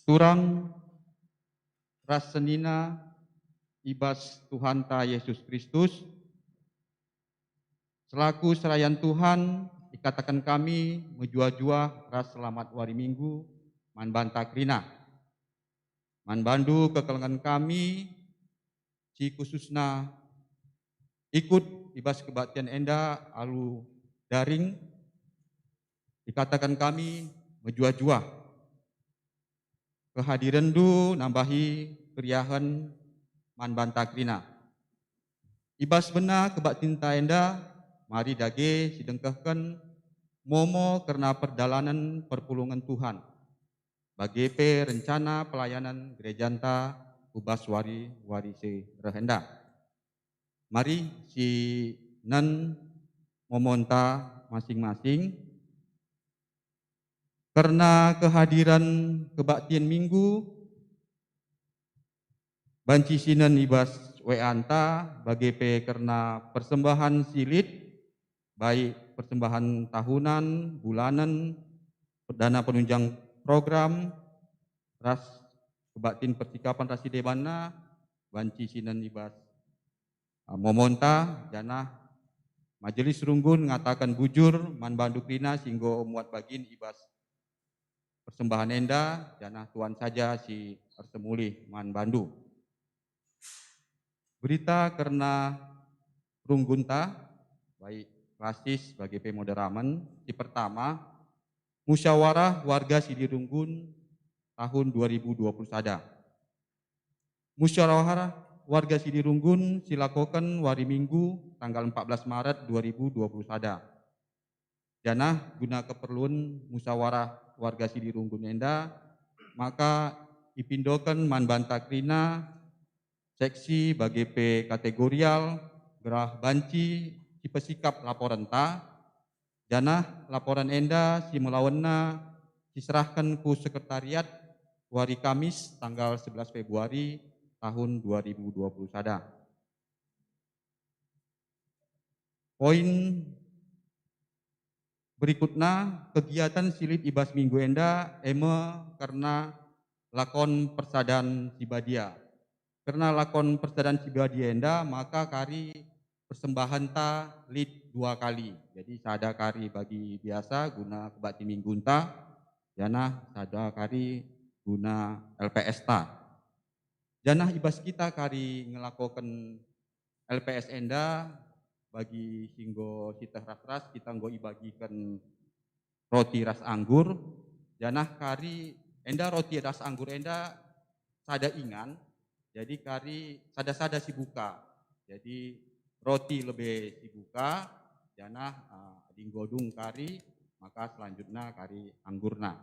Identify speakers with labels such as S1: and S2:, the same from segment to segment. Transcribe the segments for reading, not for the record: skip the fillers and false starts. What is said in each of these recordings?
S1: Turang rasenina ibas Tuhan ta Yesus Kristus, selaku serayan Tuhan, ikatakan kami menjua-jua ras selamat wari minggu, man banta krina. Man bandu kekelengan kami, si khususna ikut ibas kebaktian enda alu daring, ikatakan kami menjua-jua. Kehadiran du nambahi keriahan man banta krina. Ibas bena kebaktian ta enda, mari dage sidengkahkan momo karena perdalanan perpulungan Tuhan. Bagi rencana pelayanan gerejanta ubas wari se rehenda. Mari si nan momonta masing-masing karena kehadiran kebaktian minggu banci sinan ibas weanta bagi karena persembahan silit baik persembahan tahunan, bulanan, dana penunjang program, ras kebaktin persikapan rasi debana, banci sinan ibas momonta, jana majelis runggun ngatakan bujur, man bandu krina singgo muat bagin ibas persembahan enda, jana tuan saja si ersemulih man bandu. Berita karena runggunta, baik klasis bagi pemoderaman, di pertama, musyawarah warga Sidirunggun tahun 2020 sada. Musyawarah warga Sidirunggun silakokan wari minggu tanggal 14 Maret 2020 sada. Jana guna keperluan musyawarah warga Sidirunggun enda, maka ipindokan man banta krina seksi bagi kategorial gerah banci si pesikap laporan ta, jana laporan enda si melawanna diserahkan ku sekretariat wari Kamis tanggal 11 Februari tahun 2020 sada. Poin berikutnya, kegiatan silit ibas minggu enda karena lakon persadan sibadia. Karena lakon persadan sibadia enda, maka kari persembahan ta lit 2 kali. Jadi sada kari bagi biasa guna kebakti minggu ta, jana sada kari guna LPS ta. Jana ibas kita kari ngelakokan LPS enda bagi hinggo sitah ras kita nggo ibagikan roti ras anggur, jana kari enda roti ras anggur enda sada ingan, jadi kari sada-sada si buka. Jadi roti lebih si buka, jana dinggodung kari, maka selanjutnya kari anggurna.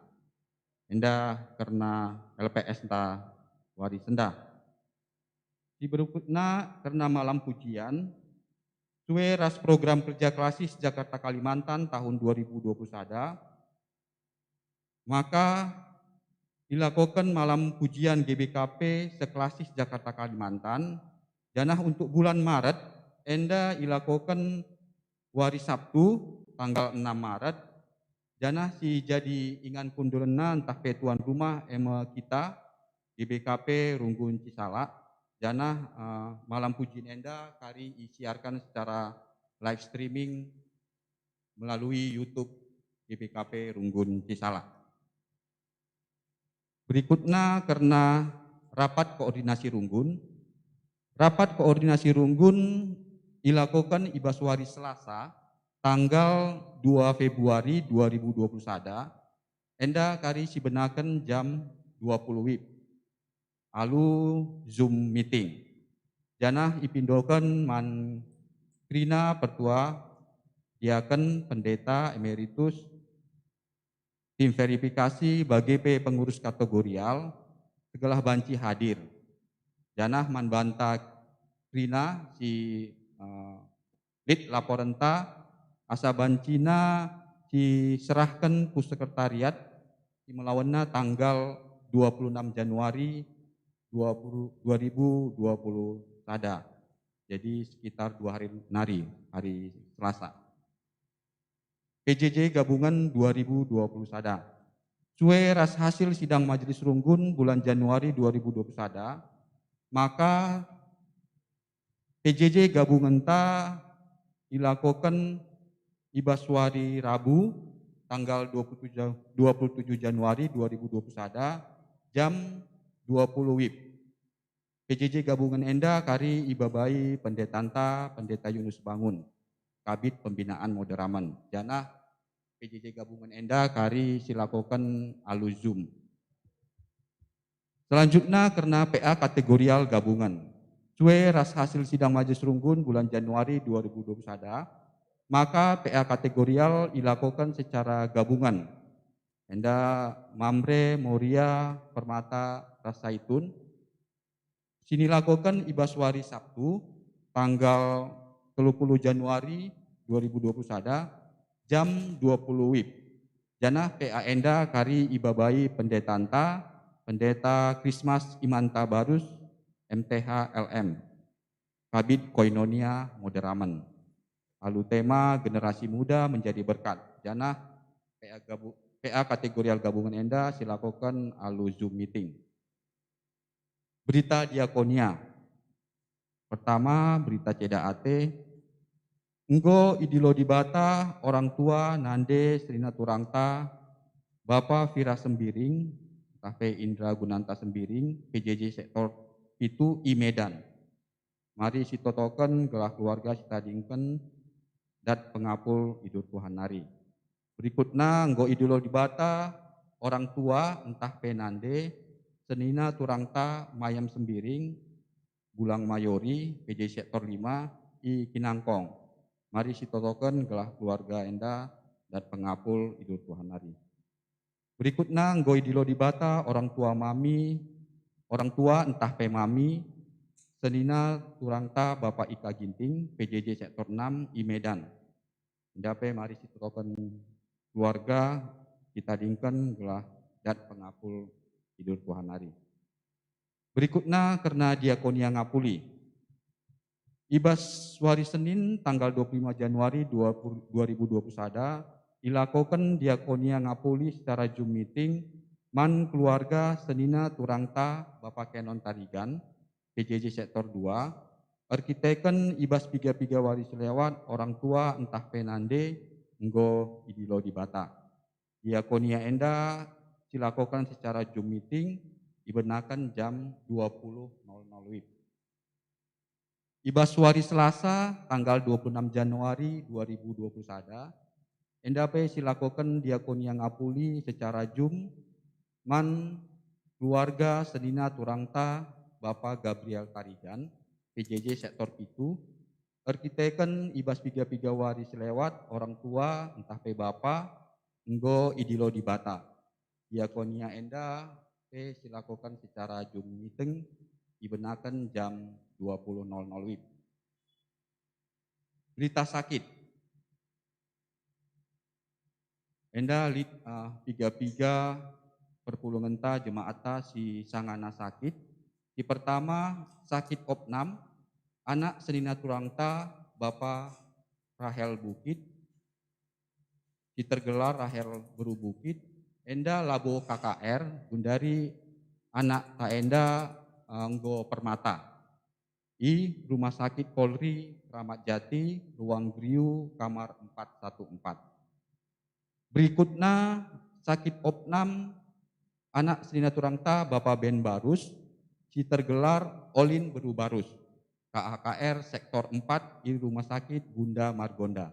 S1: Enda karena LPS ta wari senda. Di berikutnya karena malam pujian, suwe ras program kerja klasis Jakarta Kalimantan tahun 2020 sada, maka dilakukan malam pujian GBKP seklasis Jakarta Kalimantan. Jana untuk bulan Maret, enda dilakukan wari Sabtu tanggal 6 Maret. Jana si jadi ingan kundulena entah tuan rumah kita GBKP Runggun Cisala. Jana malam pujian enda kari disiarkan secara live streaming melalui YouTube GBKP Runggun Cisala. Berikutnya karena rapat koordinasi Runggun. Rapat koordinasi Runggun dilakukan ibas wari Selasa tanggal 2 Februari 2020 sada. enda kari sibenaken jam 20 WIB. Alu Zoom meeting. Janah ipindoken man Krina Pertua diaken pendeta emeritus tim verifikasi bagi pengurus kategorial segala banci hadir. Janah man banta Krina si lead laporenta asa bancina diserahkan ku sekretariat di melawanna tanggal 26 Januari 2020 sada. Jadi sekitar 2 hari nari, hari Selasa. PJJ gabungan 2020 sada. Sue ras hasil sidang Majelis Runggun bulan Januari 2020 sada, maka PJJ gabungan ta dilakukan ibaswari Rabu tanggal 27 Januari 2020 sada jam 20 WIB. PJJ gabungan enda kari ibabai pendetanta pendeta Yunus Bangun, Kabid Pembinaan Moderaman. Janah PJJ gabungan enda kari silakokan alu Zoom. Selanjutnya karena PA kategorial gabungan. Sue ras hasil sidang Majelis Runggun bulan Januari 2020 sada, maka PA kategorial dilakukan secara gabungan. Enda Mamre Moria Permata Rasaitun sini lakukan ibaswari Sabtu tanggal 30 Januari 2020 sada jam 20 WIB. Janah PA enda kari ibabai pendetanta pendeta Krismas Imanta Barus MTH LM Kabid Koinonia Moderaman. Lalu tema generasi muda menjadi berkat. Janah PA kategorial gabungan enda silakukan alu Zoom meeting. Berita diakonia. Pertama, berita CEDAAT. Enggo idilo dibata orang tua Nande Srina Turangta, Bapak Vira Sembiring, Kafe Indra Gunanta Sembiring, PJJ Sektor itu I Medan. Mari sitotoken gelah keluarga sitadingken dat pengapul idur Tuhan nari. Berikutnya, enggo idilo dibata orang tua entah penande, Senina Turangta Mayam Sembiring, Bulang Mayori, PJ Sektor 5, I Kinangkong. Mari sitotoken gelah keluarga enda dan pengapul idur Tuhan hari. Berikutnya ngoi dilo dibata orang tua mami, orang tua entah pe mami, Senina Turangta Bapak Ika Ginting, PJJ Sektor 6, I Medan. Ndape mari sitotoken keluarga kita dingken gelah dan pengapul hidur Tuhan hari. Berikutnya karena diakonia Ngapuli. Ibas hari Senin tanggal 25 Januari 2020 sada dilakukan diakonia Ngapuli secara Zoom meeting man keluarga Senina Turangta Bapak Kenon Tarigan PJJ Sektor 2 arkiteken ibas piga-piga waris lewat orang tua entah penande enggo idilo dibata. Diakonia enda dilakukan secara Zoom meeting dibenakan jam 20.00 WIB. Ibaswari Selasa tanggal 26 Januari 2020 sada, endape silakukan diakonia Ngapuli secara Zoom man keluarga Senina Turangta Bapak Gabriel Tarigan PJJ Sektor 1 arkiteken ibas piga-piga waris lewat orang tua entah pe bapak enggo idilo dibata. Diakonia enda silakukan secara Zoom meeting dibenakan jam 20.00 WIB. Berita sakit. Enda piga-piga perpulungenta jemaata si sangana sakit. Di pertama sakit opnam anak Senina Turangta Bapak Rahel Bukit. Di tergelar Rahel Beru Bukit. Enda labo KKR Gundari anak Kaenda Nggo Permata I Rumah Sakit Polri Kramat Jati Ruang Griu Kamar 414. Berikutnya sakit opnam anak Senina Turangta Bapak Ben Barus si tergelar Olin Beru Barus KAKR Sektor 4 I Rumah Sakit Bunda Margonda.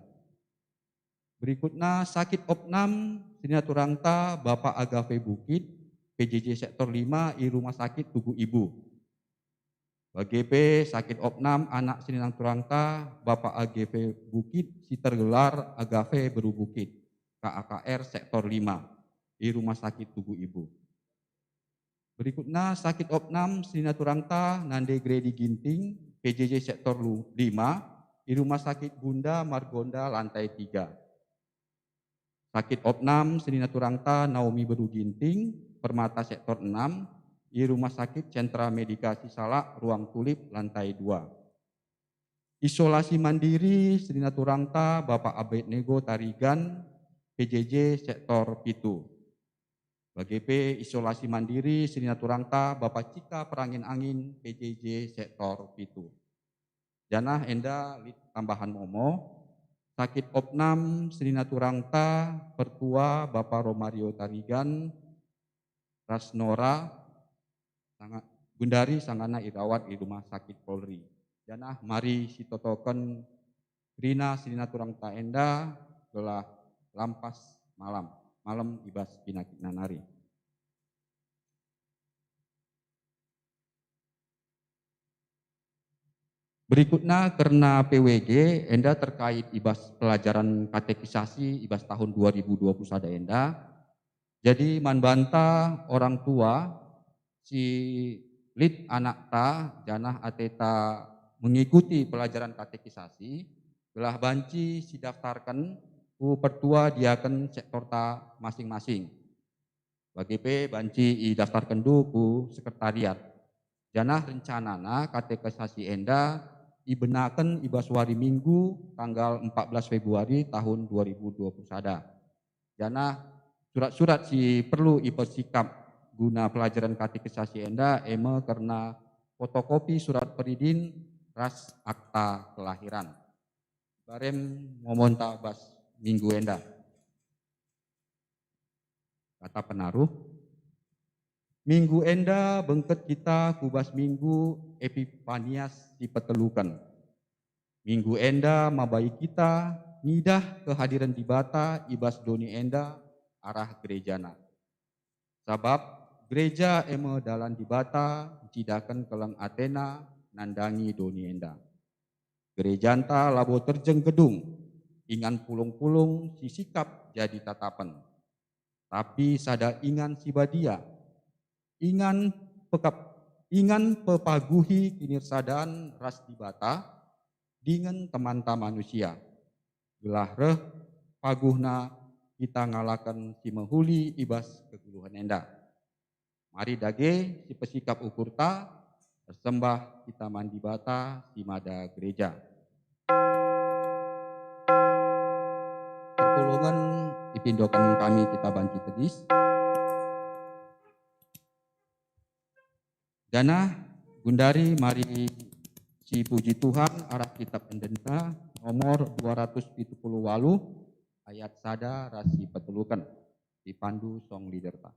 S1: Berikutnya sakit opnam Srina Turangta Bapak Agave Bukit, PJJ Sektor 5 di Rumah Sakit Tugu Ibu. BGP sakit opnam anak Srina Turangta Bapak AGV Bukit, si tergelar Agave Beru Bukit, KAKR Sektor 5 di Rumah Sakit Tugu Ibu. Berikutnya sakit opnam Srina Turangta Nande Gredi Ginting, PJJ Sektor 5 di Rumah Sakit Bunda Margonda lantai 3. Sakit opnam Srina Turangta Naomi Beru Ginting, Permata Sektor 6, di Rumah Sakit Sentra Medikasi Salak, Ruang Tulip, lantai 2. Isolasi mandiri Srina Turangta Bapak Abednego Tarigan, PJJ Sektor 7. BGP isolasi mandiri Srina Turangta Bapak Cika Perangin Angin, PJJ Sektor 7. Janah enda tambahan momo. Sakit opnam Srina Turangta Pertua Bapak Romario Tarigan, Rasnora, Gundari Sangana irawat di Rumah Sakit Polri. Janah mari sitotoken Rina Srina Turangta enda gelah lampas malam ibas pinakit nanari. Berikutnya karena PWG enda terkait ibas pelajaran katekisasi ibas tahun 2021 enda. Jadi manbanta orang tua si lid anak ta janah ateta mengikuti pelajaran katekisasi belah banci si daftarkan ku pertua diaken sektor ta masing-masing. BGP banci i daftarkan du ku sekretariat. Janah rencanana katekisasi enda ibenaken ibas hari Minggu tanggal 14 Februari tahun 2021. Janah surat-surat si perlu ipersikap guna pelajaran katekisasi enda eme karena fotokopi surat peridin ras akta kelahiran. Barem momonta bas minggu enda. Kata penaruh. Minggu enda bengket kita kubas minggu Epifanias dipetelukan. Minggu enda mabai kita nidah kehadiran di bata ibas doni enda arah gerejana. Sabab gereja eme dalan di bata cidakan kelang Athena nandangi doni enda. Gerejanta labo terjeng gedung ingan pulung-pulung si sikap jadi tatapan. Tapi sada ingan si badia ingan pepaguhi kinirsadaan ras dibata dengan teman-teman manusia. Gelah reh paguhna kita ngalakan si mehuli ibas keguluhan enda. Mari dage si pesikap ukurta bersembah kita mandi bata si mada gereja. Pertolongan dipindokan kami kita banci tedis. Dana Gundari mari si puji Tuhan arah kitab pendeta nomor 278 ayat sada rasi petulukan dipandu song leader ta.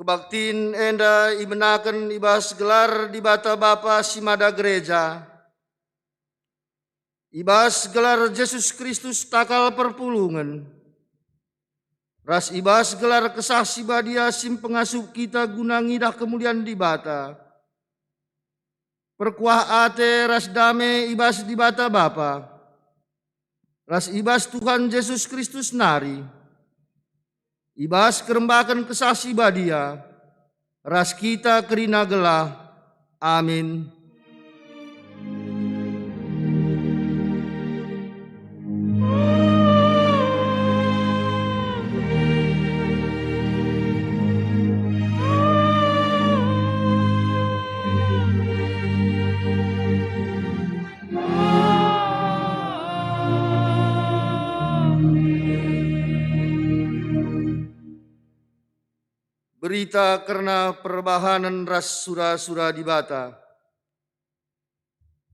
S2: Kebaktin enda imenaken ibas gelar di bata Bapa Simada Gereja. Ibas gelar Yesus Kristus takal perpulungan. Ras ibas gelar kesah sibadia sim pengasuh kita guna ngidah kemuliaan di bata. Perkuah ate ras dame ibas di bata Bapa. Ras ibas Tuhan Yesus Kristus nari. Ibas kerembakan kesah sibadia. Ras kita kerina gelah. Amin. Berita karena perbahanan ras sura-sura di bata.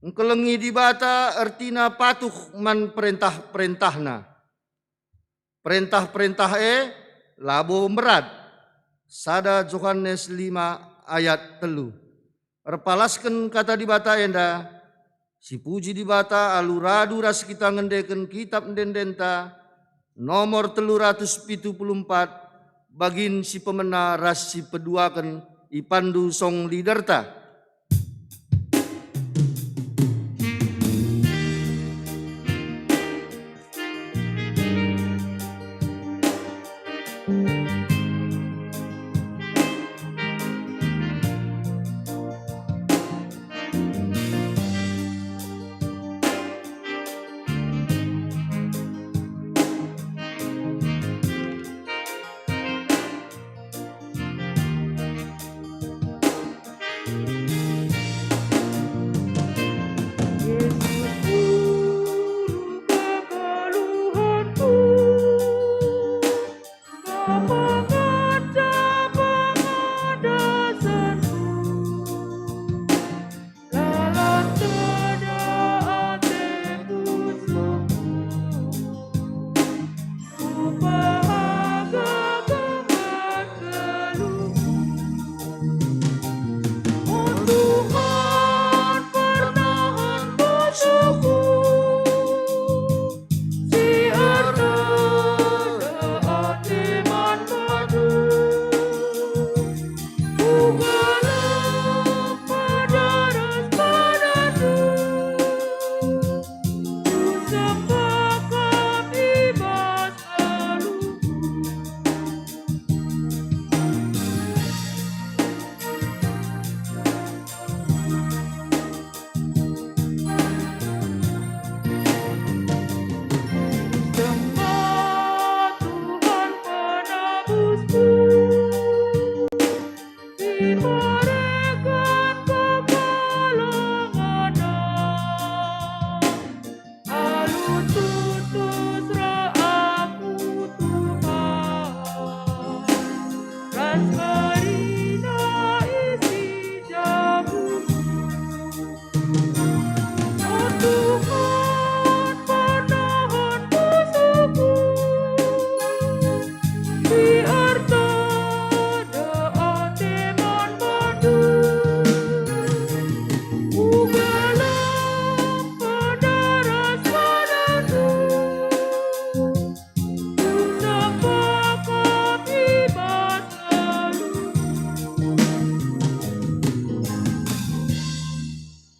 S2: Engkelengi di bata artina patuh man perintah-perintahna. Perintah-perintah labo merat. Sada Yohanes 5 ayat 3. Erpalaskan kata di bata enda. Si puji di bata aluradu ras kita ngendeken kitab dendenta nomor 374 bagin si pemena ras si peduaken ipandu song liderta.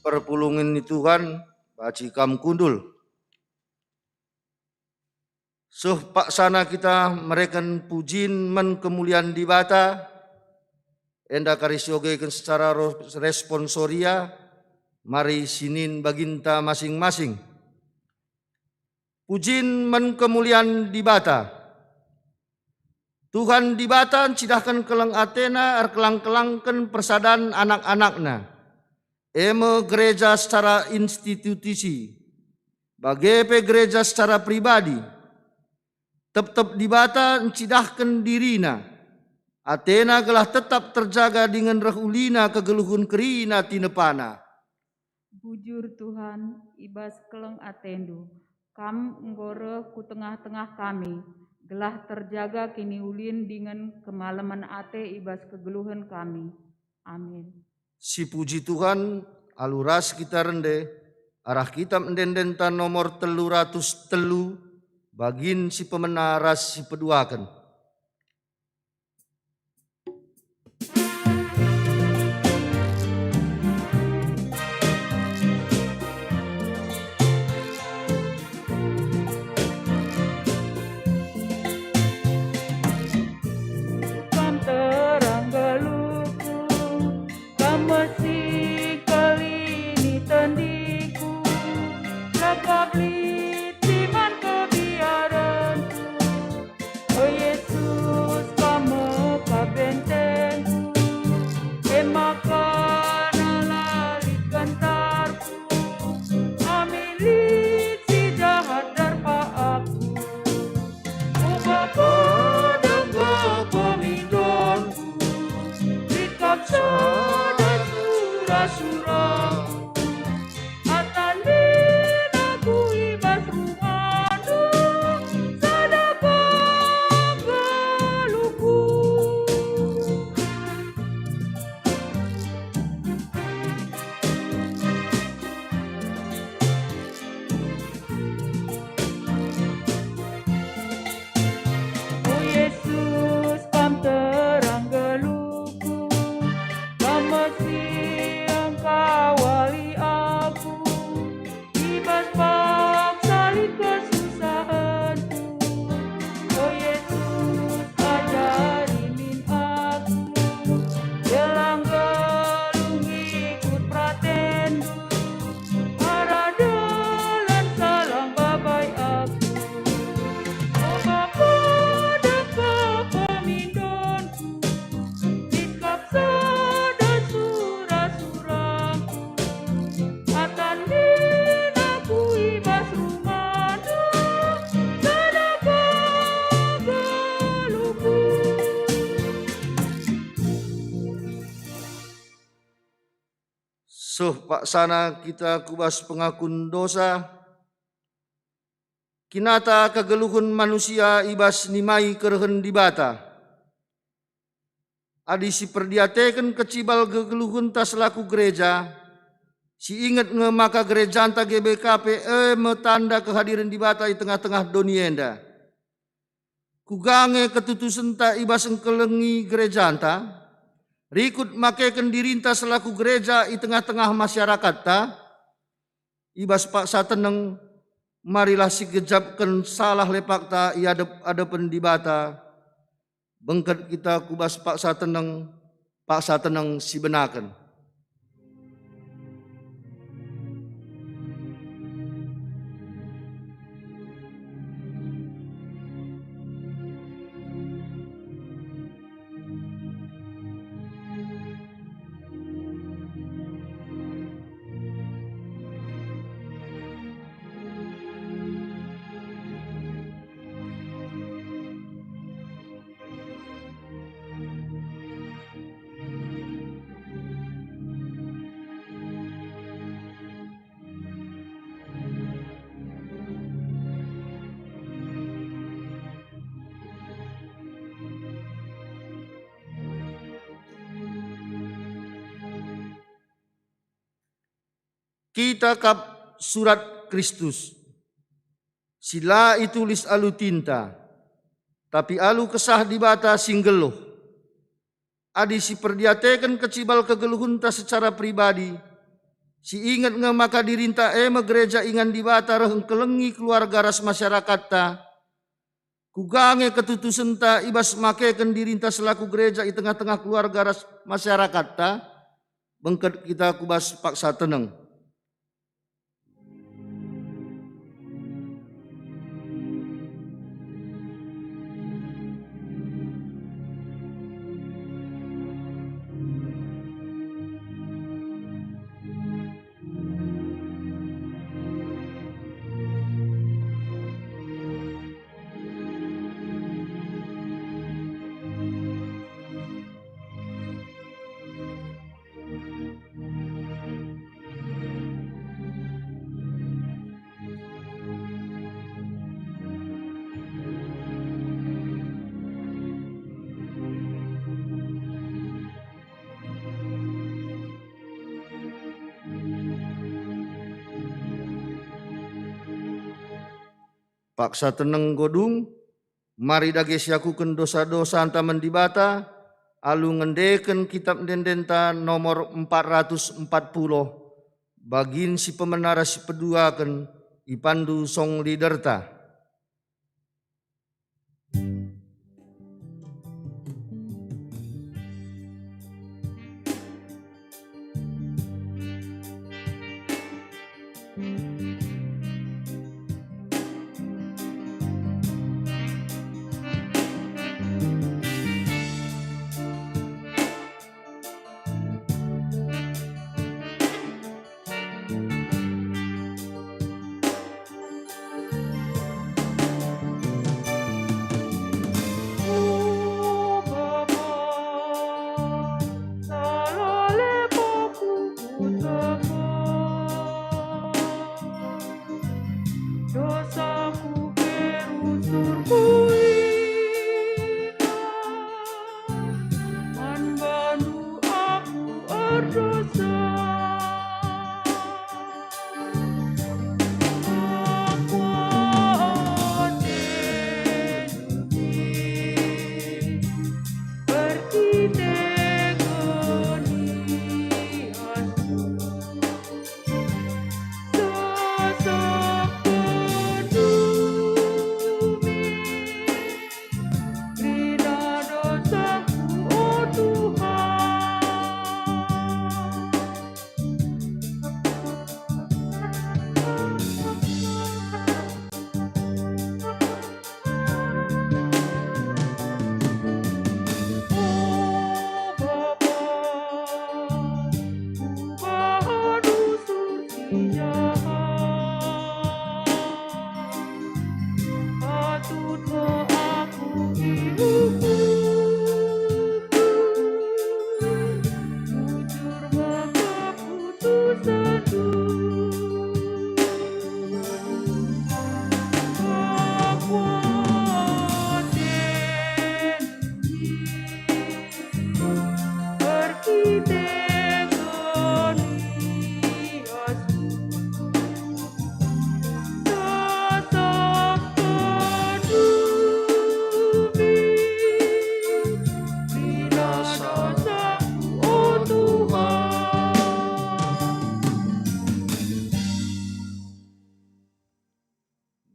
S2: Perpulungan Tuhan baci kam kundul. Suh paksana kita mereken pujin men kemuliaan di bata. Enda karisyogekan secara responsoria. Mari sinin baginta masing-masing. Pujin men kemuliaan di bata. Tuhan di bata cidahkan kelang Athena kelang-kelangkan persadan anak-anakna. Eme gereja secara institusi, bagepe gereja secara pribadi, tetap di bata encidahkan dirina, Athena gelah tetap terjaga dengan rahulina kegeluhun kerina tinepana.
S3: Bujur Tuhan, ibas keleng atendu, kam nggore ku tengah-tengah kami, gelah terjaga kini ulin dengan kemalaman ate ibas kegeluhan kami. Amin.
S2: Si puji Tuhan, aluras kita rende, arah kitab ndenden nomor 303, bagin si pemenaras si peduakan. Pak sana kita kubas pengakun dosa, kinata kegeluhun manusia ibas nimai kerehen di bata. Adi si perdiateken kecibal kegeluhun tas laku gereja, si ingat ngemaka gereja anta GBKP metanda kehadiran di bata di tengah-tengah donienda. Kugange ketutusan ta ibas engkelengi gereja anta, rikut makaikan dirinta selaku gereja di tengah-tengah masyarakat ta, ibas paksa teneng, marilah si gejapkan salah lepak ta ia ada pendibata, bengket kita kubas paksa teneng si benakan. Kita kap surat Kristus. Sila itulis alu tinta, tapi alu kesah di bata singgeluh. Adi si perdiatekan kecibal kegeluhun ta secara pribadi. Si ingat ngemaka dirinta gereja ingan di bata reheng kelengi keluarga ras masyarakat ta. Kugange ketutusan ta ibas makekan dirinta selaku gereja di tengah-tengah keluarga ras masyarakat ta. Bengket kita kubas paksa teneng. paksa teneng godung, mari dage siakuken dosa-dosa anta mendibata, alu ngendeken kitab dendenta nomor 440, bagin si pemenara si peduaken ipandu song liderta.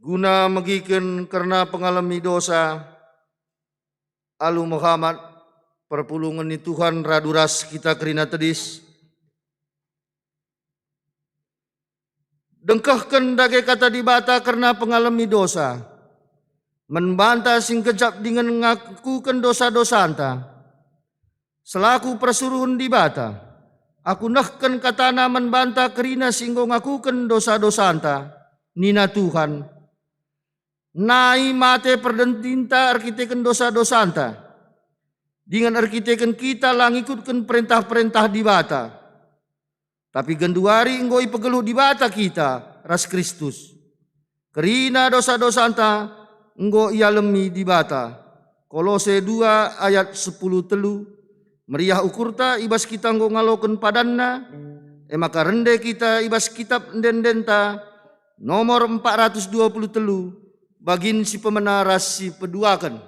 S2: Guna megiken karena pengalami dosa, alu Muhammad perpulungan ni Tuhan raduras kita kerina tedis. Dengkahkan dage kata dibata karena pengalami dosa, membantah sing kejap dengan ngakukan dosa-dosa anta. Selaku persuruhan dibata, aku nahkan katana membantah kerina singgo ngakukan dosa-dosa anta, nina Tuhan. Nai mate perdentinta arkiteken dosa-dosa anta. Dengan arkiteken kita lang ikutkan perintah-perintah dibata. Tapi genduari enggoi pegeluh dibata kita, ras Kristus. Kerina dosa-dosa anta, enggo ia lemi dibata. Kolose 2 ayat 10 telu. Meriah ukurta ibas kita enggo ngaloken padanna. Maka rende kita ibas kitab dendenta nomor 420 telu. Bagin si pemenara si peduakan.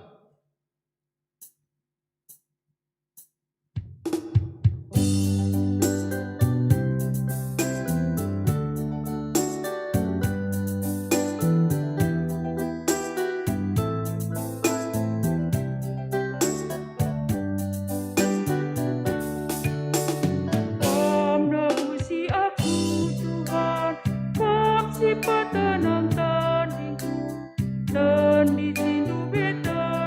S3: Omnabusi aku Tuhan, kap si patanang tandingku, dan di sindu beta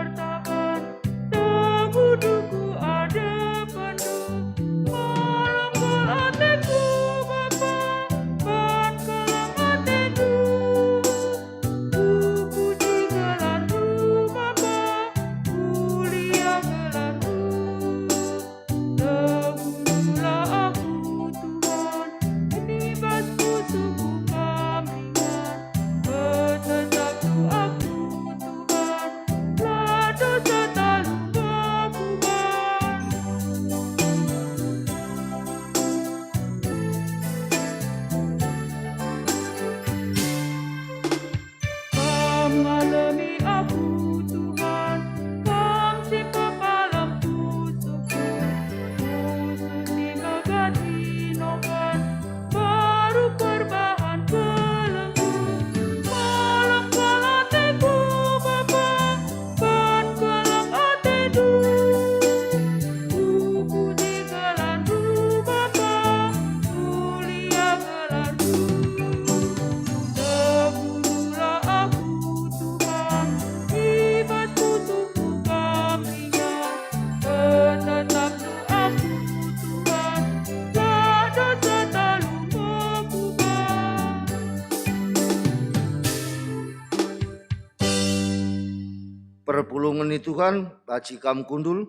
S2: firman Tuhan, baci kam kundul.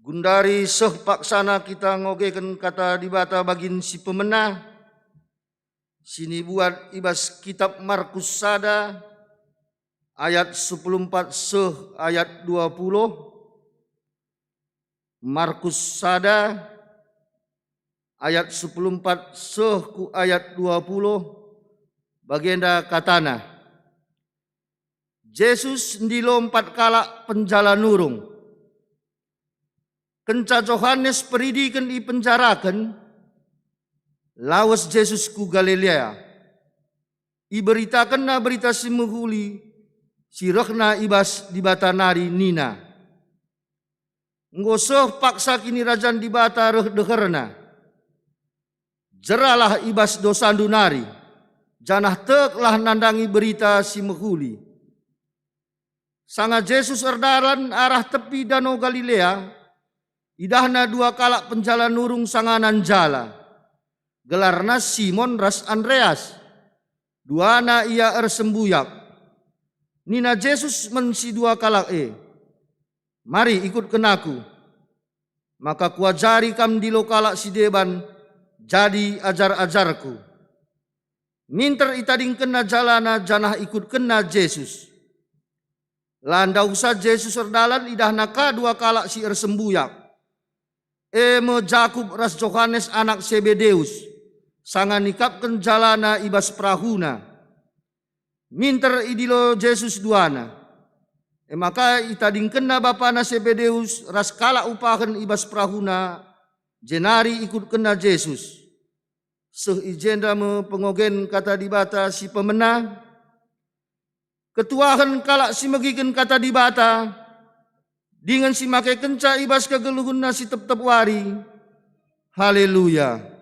S2: Gundari seh paksana kita ngogeken kata dibata bagin si pemenah. Sini buat ibas kitab Markus sada ayat 14 seh ayat 20. Markus sada ayat 14 seh ku ayat 20. Bagenda katana. Yesus ndilompat kalak penjala nurung. Kenca Yohanes peridikan i penjarakan. Lawas Yesus ku Galilea. Iberitakan na berita si mehuli. Sirahna ibas di bata nari nina. Ngosoh paksa kini rajan di bata reh deherna. Jeralah ibas dosandu nari. Janah teklah nandangi berita si mehuli. Sanga Yesus erdaran arah tepi danau Galilea, idahna dua kalak penjala nurung sanganan jala. Gelarna Simon ras Andreas. Duana ia ersembunyak. Nina Yesus mensi dua kalak mari ikut kenaku. Maka kuajari kam di kalak si deban, jadi ajar-ajarku. Minter itading kena jalana janah ikut kena Yesus. Landau sa Yesus erdalan idahna ka dua kalak si ersembunyak. Me Jakub ras Yohanes anak Sebedeus. Sanga nikapkan jalana ibas prahuna. Minter idilo Yesus duana. Maka itading kena bapana Sebedeus ras kalak upahan ibas prahuna. Jenari ikut kena Yesus. Seh ijenda me pengogen kata dibata si pemenang. Ketuahan kalak si megiken kata dibata. Dengan si make kenca ibas kegeluhun nasi tep-tep wari. Haleluya.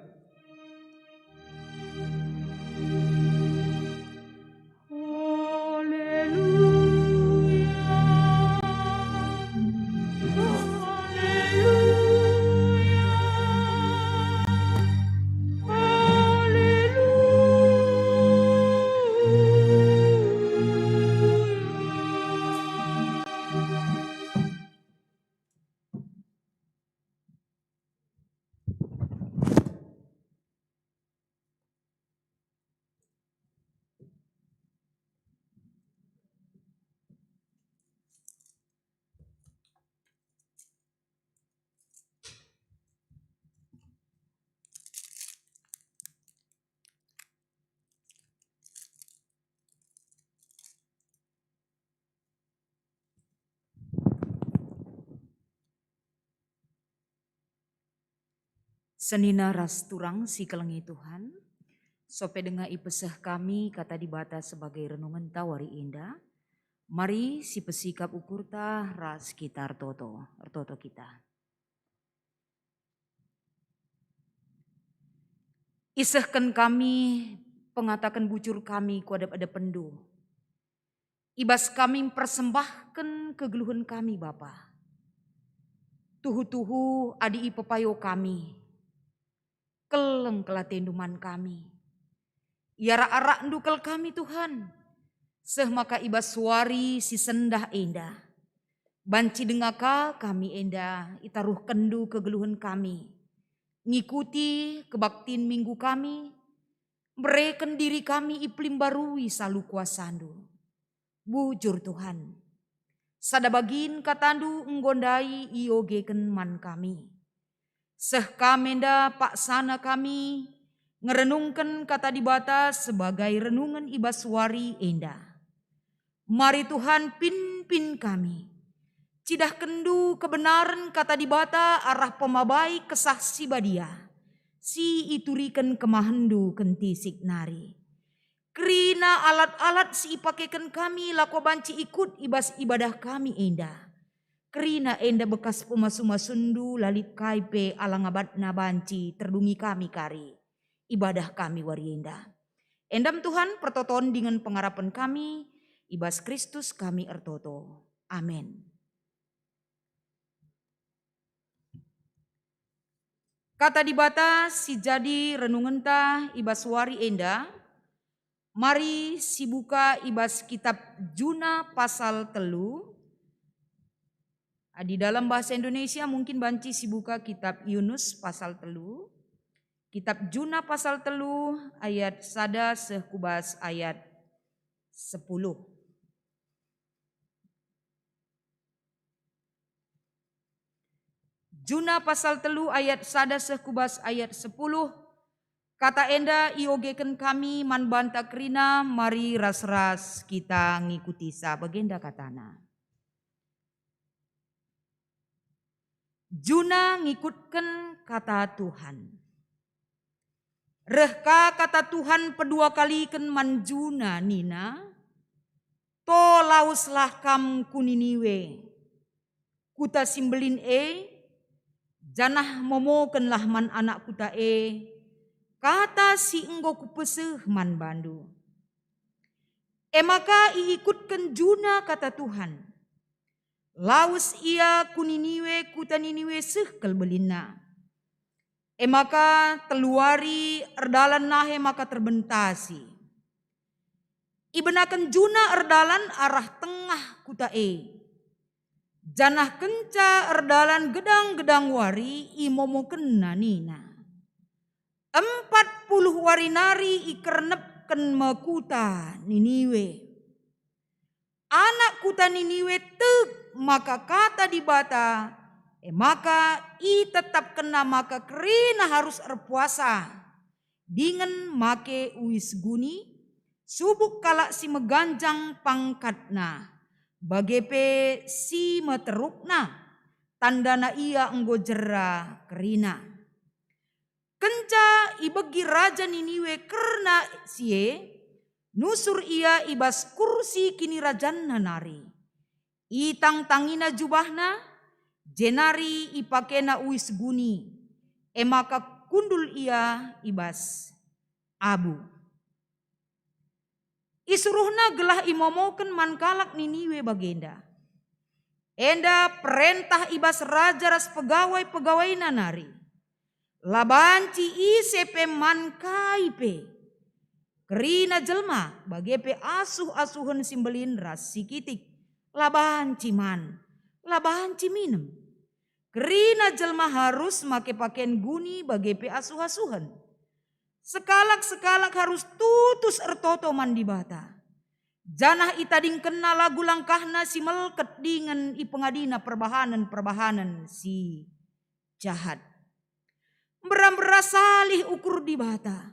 S4: Senina ras turang si kelengi Tuhan, sope denga ipeseh kami kata dibata sebagai renungan tawari indah. Mari si pesikap ukur ta ras kita ertoto kita. Isehkan kami pengatakan bujur kami kuadap ada pendu. Ibas kami persembahkan kegeluhan kami Bapa. Tuhu-tuhu adi ipepayo kami. Keleng kelatenduman kami. Yara-arak ndukel kami Tuhan. Seh maka ibas suari si sendah endah. Banci dengaka kami endah. Itaruh kendu kegeluhan kami. Ngikuti kebaktin minggu kami. Mereken diri kami iplim barui salu kuasandu. Bujur Tuhan. Sadabagin katandu enggondai iogeken man kami. Seh kamenda paksana kami ngerenungkan kata dibata sebagai renungan ibaswari endah. Mari Tuhan pimpin kami. Cidah kendu kebenaran kata dibata arah pemabai kesah si badia. Si iturikan kemahendu kenti signari. Kerina alat-alat si ipakekan kami lako banci ikut ibas ibadah kami endah. Kerina enda bekas pumasu-masundu lalit kaipe alangabat na banci terdungi kami kari. Ibadah kami warienda. Endam Tuhan pertoton dengan pengharapan kami. Ibas Kristus kami ertoto. Amin. Kata dibata si jadi renungan ta ibas wari enda. Mari sibuka ibas kitab Juna pasal 3. Di dalam bahasa Indonesia mungkin banci sibuka kitab Yunus pasal 3. Kitab Juna pasal 3 ayat sada sekubas ayat 10. Juna pasal 3 ayat sada sekubas ayat 10. Kata enda iogeken kami man banta krina, mari ras-ras kita ngikuti sa bagenda katana. Juna ngikutkan kata Tuhan. Rehka kata Tuhan pedua kali ken man Juna nina, to lauslah kam kuniniwe, kuta simbelin janah momokenlah man anak kuta kata si enggo kupeseh man bandu. Maka iikutkan Juna kata Tuhan. Laus ia kuniniwe kuta niniwe sehkel belina. Maka teluari erdalan nahe maka terbentasi. Ibenakan Juna erdalan arah tengah kuta janah kenca erdalan gedang-gedang wari imomoken nina. 40 warinari ikernepken mekuta Niniwe. Anak kuta Niniwe tek maka kata di bata, maka i tetap kena maka kerina harus erpuasa. Dengan make uis guni, subuk kalak si meganjang pangkatna. Bagepe si meterukna, tandana ia enggo jera kerina. Kenca ibegi raja Niniwe kerna sie, nusur ia ibas kursi kini rajan nanari. Itang tangina jubahna, jenari ipakena uis guni, maka kundul ia ibas abu. Isuruhna gelah imomoken mankalak Niniwe bagenda. Enda perintah ibas raja ras pegawai nanari. Labanci isepe mankaipe. Kerina jelma bagepe asuh-asuhan simbelin ras sikitik. Labanci man, labanci minem. Kerina jelma harus make pakaian guni bagepe asuh-asuhan. Sekalak-sekalak harus tutus ertoto mandi bata. Janah itading kena lagu langkahna si melket dengan ipengadina perbahanan si jahat. Berambera salih ukur di bata.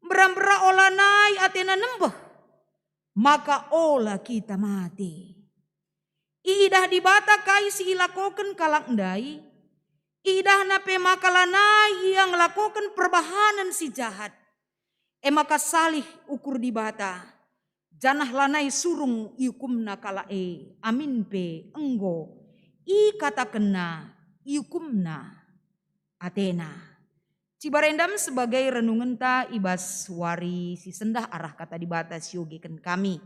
S4: Berambera olah nai atena nembeh. Maka olah kita mati. Iidah di bata kai si ilakoken kalak ndai. Iidah nape makalanai yang lakoken perbahanan si jahat. Maka salih ukur di bata. Janah lanai surung iukumna kala amin pe enggo. I kata kena iukumna atena. Cibarendam sebagai renungan ta ibas wari si sendah arah kata di batas yogikan kami.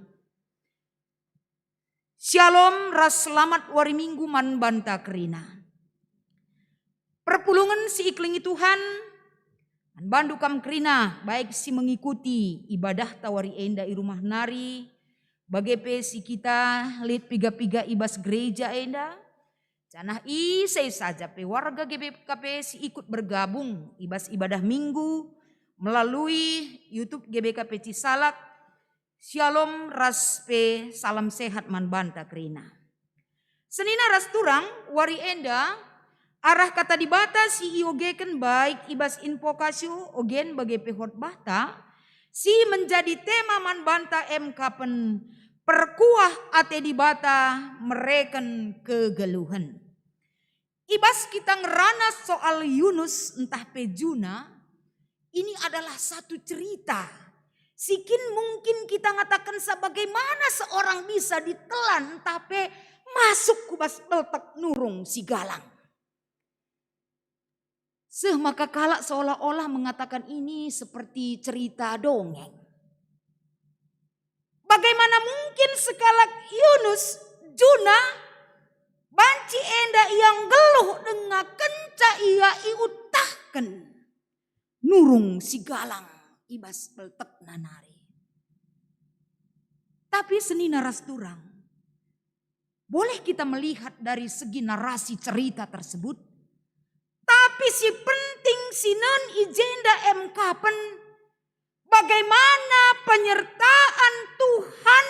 S4: Shalom ras selamat wari minggu man banta kerina. Perpulungan si iklingi Tuhan man bandu kam kerina baik si mengikuti ibadah tawari enda i rumah nari. Bagepe si kita lit piga-piga ibas gereja enda. Janah isai saja pe warga GBKP si ikut bergabung ibas ibadah minggu melalui YouTube GBKP Cisalak. Shalom ras pe salam sehat man banta kerina. Senina ras turang wari enda arah kata di bata si iogeken baik ibas invokasio ogen bagepe hotbahta si menjadi tema man banta MK perkuah ate di bata mereken kegeluhan. Ibas kita ngerana soal Yunus entah pe Juna, ini adalah satu cerita. Sikin mungkin kita ngatakan sebagaimana seorang bisa ditelan entah pe masuk kubas beltek nurung si galang. Maka kalak seolah-olah mengatakan ini seperti cerita dongeng. Bagaimana mungkin sekalak Yunus, Juna, banci enda yang geluh dengan kenca ia iutahkan nurung si galang ibas peltek nanari. Tapi seni naras turang, boleh kita melihat dari segi narasi cerita tersebut. Tapi si penting sinan ijenda MK pen bagaimana penyertaan Tuhan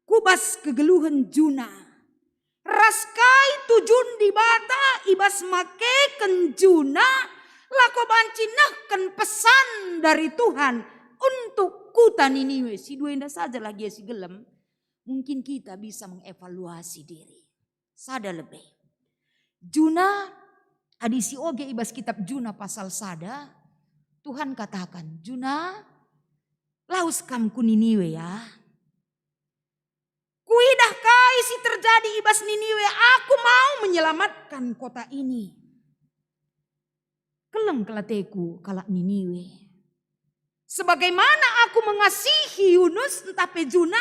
S4: kubas kegeluhan Juna. Raskai tujun di bata ibas make kenjuna lako bancinahkan pesan dari Tuhan untuk kuta Niniwe. Si duenda saja lagi si gelem. Mungkin kita bisa mengevaluasi diri. Sada lebih. Juna adisi oge ibas kitab Juna pasal sada. Tuhan katakan, Juna laus kam ku Niniwe ya. Kuidah kai si terjadi ibas Niniwe, aku mau menyelamatkan kota ini. Keleng kelateku kalak Niniwe. Sebagaimana aku mengasihi Yunus entah pejuna,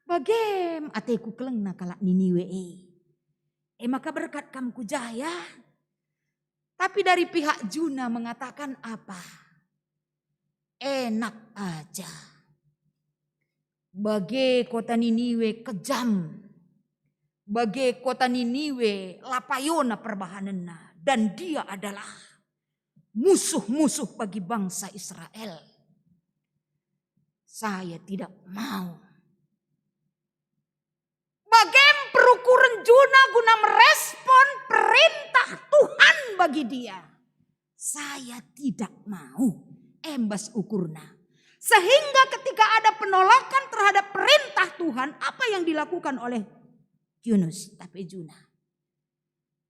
S4: bagem ateku keleng na kalak Niniwe. Maka berkat kamku jaya. Tapi dari pihak Juna mengatakan apa? Enak aja. Bagai kota Niniwe kejam. Bagai kota Niniwe lapayona perbahanena. Dan dia adalah musuh-musuh bagi bangsa Israel. Saya tidak mau. Bagaimana perukuran Juna guna merespon perintah Tuhan bagi dia. Saya tidak mau embas ukurna. Sehingga ketika ada penolakan terhadap perintah Tuhan, apa yang dilakukan oleh Yunus tapi Juna?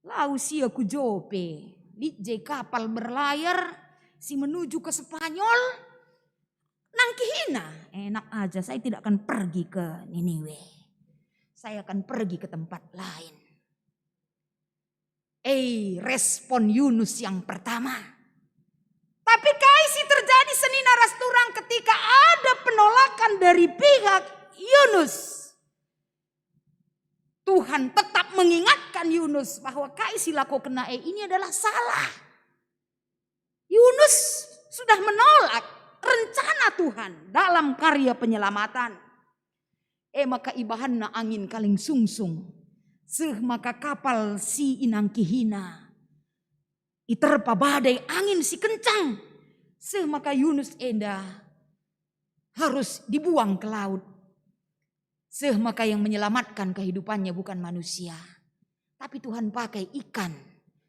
S4: Lau si aku jope, di kapal berlayar, si menuju ke Spanyol, nangkihina. Enak aja, saya tidak akan pergi ke Niniwe. Saya akan pergi ke tempat lain. Respon Yunus yang pertama. Tapi kaisi terjadi seni naras turang ketika ada penolakan dari pihak Yunus. Tuhan tetap mengingatkan Yunus bahwa kaisi lako kena ini adalah salah. Yunus sudah menolak rencana Tuhan dalam karya penyelamatan. Maka ibahanna angin kaling sungsung. Maka kapal si inangkihina. Iterpa badai angin si kencang. Maka Yunus enda harus dibuang ke laut. Maka yang menyelamatkan kehidupannya bukan manusia. Tapi Tuhan pakai ikan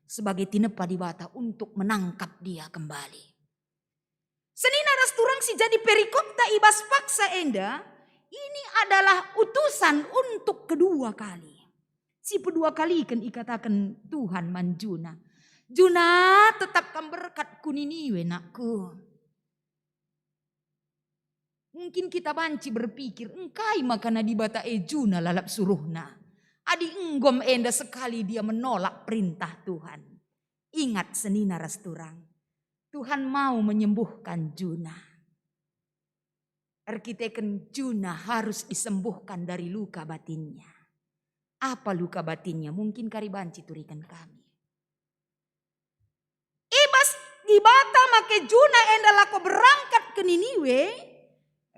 S4: sebagai tinepa di bata untuk menangkap dia kembali. Seni naras turang si jadi perikopta ibas paksa enda. Ini adalah utusan untuk kedua kali. Si kedua kali kan ikatakan Tuhan manjuna. Juna tetapkan berkat Niniwe nakku. Mungkin kita banci berpikir engkai makana di bata Juna lalap suruhna. Adi enggom enda sekali dia menolak perintah Tuhan. Ingat seni naras turang. Tuhan mau menyembuhkan Juna. Arkiteken Juna harus disembuhkan dari luka batinnya. Apa luka batinnya? Mungkin karibanci turikan kami. Ibas di bata make Juna enda lako berangkat ke Niniwe.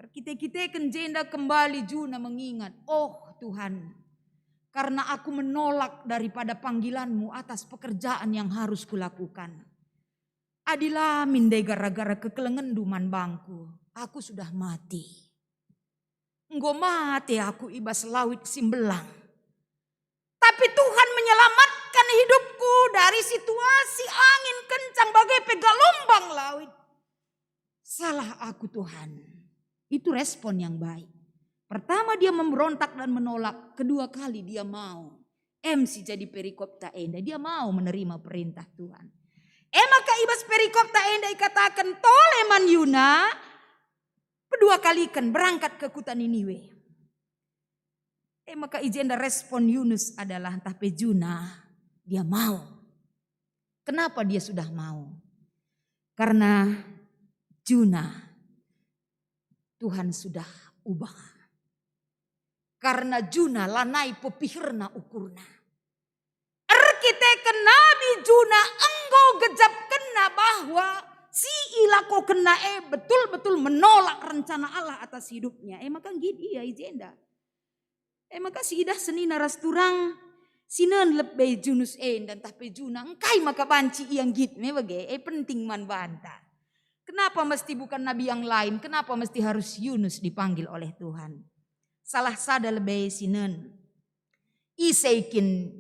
S4: Arkiteken jenda kembali Juna mengingat. Oh Tuhan, karena aku menolak daripada panggilanmu atas pekerjaan yang harus kulakukan. Adilah mindai gara-gara kekelengenduman bangku. Aku sudah mati. Enggo mati aku ibas lawit simbelang. Tapi Tuhan menyelamatkan hidupku dari situasi angin kencang bagai pegalombang laut. Salah aku Tuhan. Itu respon yang baik. Pertama dia memberontak dan menolak. Kedua kali dia mau. MC jadi perikopta enda. Dia mau menerima perintah Tuhan. Maka ibas perikopta enda ikatakan toleman Yuna. Kedua kali kan berangkat ke kota Niniwe. Maka ijenda respon Yunus adalah tapi Juna dia mau. Kenapa dia sudah mau? Karena Juna Tuhan sudah ubah. Karena Juna lanai popihirna ukurna. Arkiteken Nabi Juna engkau gejap kena bahwa si ilako kena betul-betul menolak rencana Allah atas hidupnya. Maka gini ya ijenda. Maka si idah seni naras turang sinan lebih junus dan tapi juna engkai maka banci yang git me bage penting man banta. Kenapa mesti bukan nabi yang lain? Kenapa mesti harus Yunus dipanggil oleh Tuhan? Salah sada lebih sinan isaikin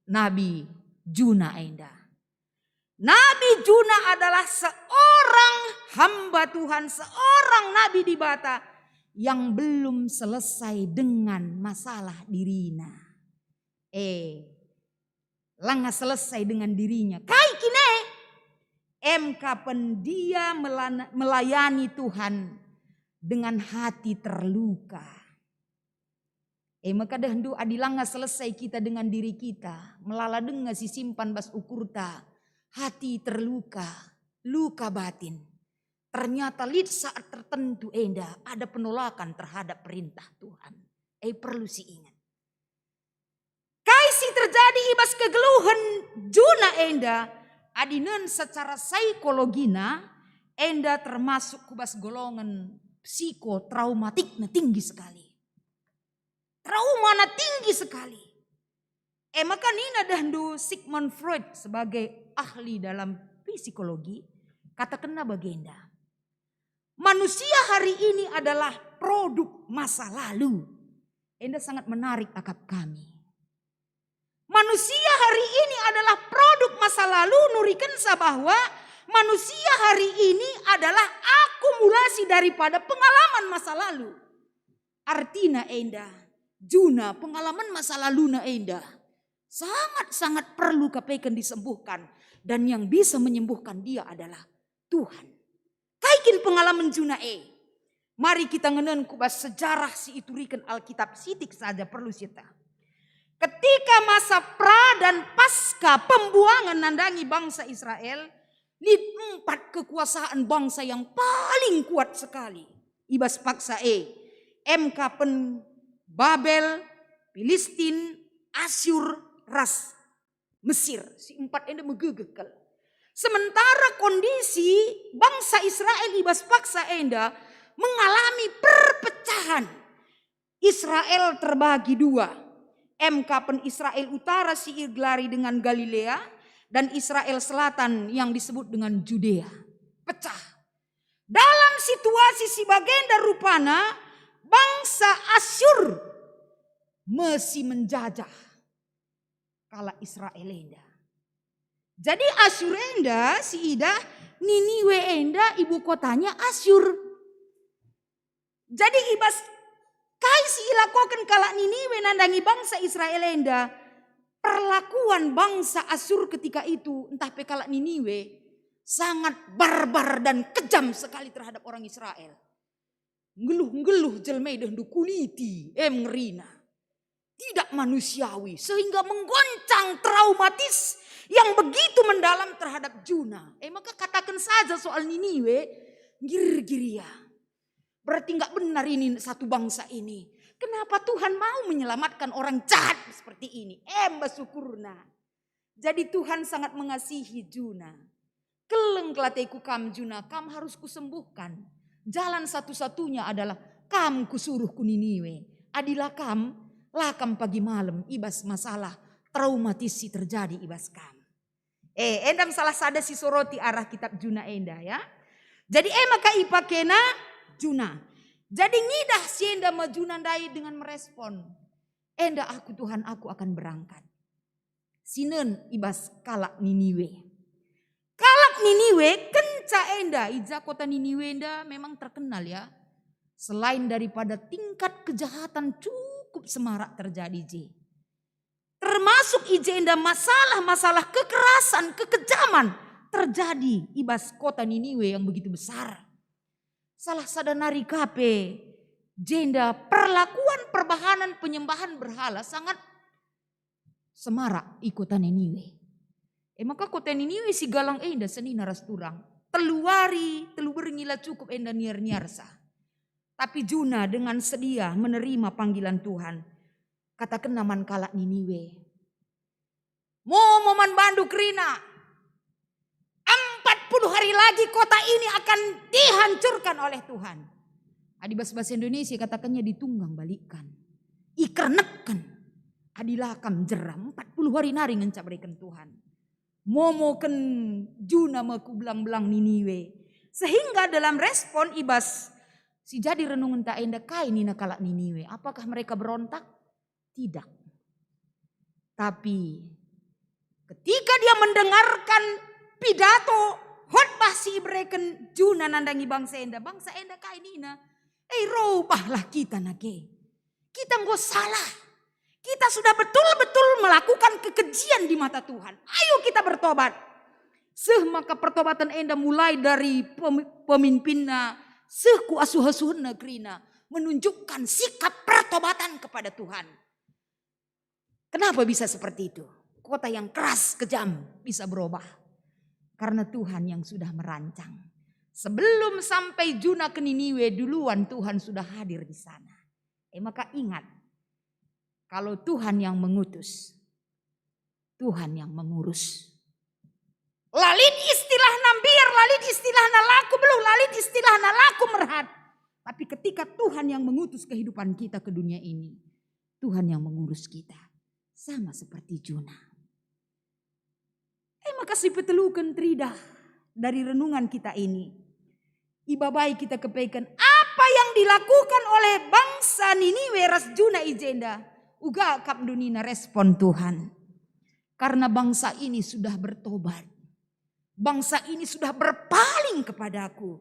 S4: nabi Juna enda. Nabi Juna adalah seorang hamba Tuhan, seorang nabi di bata yang belum selesai dengan masalah dirinya. Langa selesai dengan dirinya. Kai kine, kapan dia melayani Tuhan dengan hati terluka. Maka dahendu adilanga selesai kita dengan diri kita. Melala denga si simpan bas ukurta. Hati terluka, luka batin. Ternyata lid saat tertentu ada penolakan terhadap perintah Tuhan. Perlu si ingat. Kaisi terjadi ibas kegeluhan Juna adinan secara psikologina termasuk kubas golongan psikotraumatik na tinggi sekali. Trauma na tinggi sekali. Maka nina dahndu Sigmund Freud sebagai ahli dalam psikologi katakan bagenda. Manusia hari ini adalah produk masa lalu. Sangat menarik akap kami. Manusia hari ini adalah produk masa lalu nurikan bahwa manusia hari ini adalah akumulasi daripada pengalaman masa lalu. Artinya Juna pengalaman masa lalu sangat-sangat perlu kapaikan disembuhkan. Dan yang bisa menyembuhkan dia adalah Tuhan. Kaikin pengalaman Juna Mari kita ngenen kubas sejarah si iturikan Alkitab sitik saja perlu sita. Ketika masa pra dan pasca pembuangan nandangi bangsa Israel. Lid 4 kekuasaan bangsa yang paling kuat sekali. Ibas paksa kapan Babel, Filistin, Asyur, Ras, Mesir. Si 4 megegekal. Sementara kondisi bangsa Israel ibas paksa mengalami perpecahan. Israel terbagi 2. Kapan Israel utara si iglari dengan Galilea dan Israel selatan yang disebut dengan Judea. Pecah. Dalam situasi si bagenda rupana bangsa Asyur masih menjajah kala Israel Jadi Asyur si ida Niniwe ibu kotanya Asyur. Jadi ibas kai si ilakokan kala Niniwe nandangi bangsa Israel perlakuan bangsa Asyur ketika itu entah kala Niniwe sangat barbar dan kejam sekali terhadap orang Israel. Ngeluh-ngeluh jelmei dahdu kuliti ngerina. Tidak manusiawi sehingga menggoncang traumatis yang begitu mendalam terhadap Juna. Maka katakan saja soal Niniwe, gir-giria. Berarti enggak benar ini satu bangsa ini. Kenapa Tuhan mau menyelamatkan orang jahat seperti ini? Syukurna. Jadi Tuhan sangat mengasihi Juna. Keleng kelateku kam Juna, kam harus kusembuhkan. Jalan satu-satunya adalah kam kusuruh ku Niniwe. Adilah kam lakam pagi malam ibas masalah traumatisi terjadi ibas kam. Endam salah sada si soroti arah kitab Juna ya. Jadi maka ipakena Juna. Jadi ngidah si enda majuna dai dengan merespon. Aku Tuhan aku akan berangkat. Sinen ibas kalak Niniwe. Kalak Niniwe kenca ija kota Niniwe memang terkenal ya. Selain daripada tingkat kejahatan cukup semarak terjadi termasuk masalah-masalah kekerasan, kekejaman terjadi ibas kota Niniwe yang begitu besar. Salah sadanari kape jenda perlakuan perbahanan penyembahan berhala sangat semarak di kota Niniwe. Maka kota Niniwe si galang seni naras turang. Telu bernila cukup niar-niarsa. Tapi Juna dengan sedia menerima panggilan Tuhan. Katakan naman kalak Niniwe. Moman bandu krina. 40 hari lagi kota ini akan dihancurkan oleh Tuhan. Adi bahasa Indonesia katakannya ditunggang balikan. Ikernekan. Adilakam jeram 40 hari nari ngencap berikan Tuhan. Momoken juna meku belang-belang Niniwe. Sehingga dalam respon ibas si jadi renungan tak enda kai nina kalak Niniwe. Apakah mereka berontak? Tidak. Tapi ketika dia mendengarkan pidato khotbah si Ibreken juna nandangi bangsa enda kai nina. Robahlah kita nake. Kita nggak salah. Kita sudah betul-betul melakukan kekejian di mata Tuhan. Ayo kita bertobat. Maka pertobatan enda mulai dari pemimpinna, ku asuh-asuh negerina menunjukkan sikap pertobatan kepada Tuhan. Kenapa bisa seperti itu? Kota yang keras, kejam bisa berubah. Karena Tuhan yang sudah merancang. Sebelum sampai Juna ke Niniwe duluan Tuhan sudah hadir di sana. Maka ingat, kalau Tuhan yang mengutus, Tuhan yang mengurus. Lalin istilah nambir, lalin istilah nalaku belum, lalin istilah nalaku merhat. Tapi ketika Tuhan yang mengutus kehidupan kita ke dunia ini, Tuhan yang mengurus kita. Sama seperti Juna. Maka si petelukan tridah dari renungan kita ini. Ibabai kita kepaikan apa yang dilakukan oleh bangsa Niniwe ras Juna ijenda. Uga kap dunina respon Tuhan. Karena bangsa ini sudah bertobat. Bangsa ini sudah berpaling kepadaku.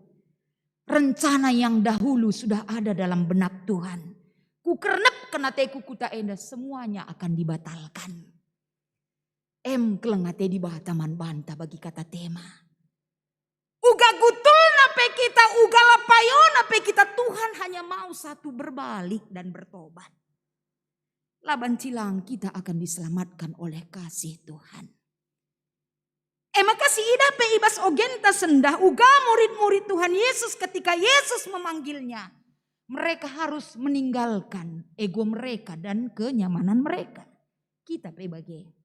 S4: Rencana yang dahulu sudah ada dalam benak Tuhan. Kukernep kena teku kuta enda semuanya akan dibatalkan. Kelengate di bataman banta bagi kata tema. Uga gutul nape kita, uga lapayo nape kita, Tuhan hanya mau satu berbalik dan bertobat. Laban cilang kita akan diselamatkan oleh kasih Tuhan. Maka si idape ibas ogenta sendah uga murid-murid Tuhan Yesus ketika Yesus memanggilnya. Mereka harus meninggalkan ego mereka dan kenyamanan mereka. Kita sebagai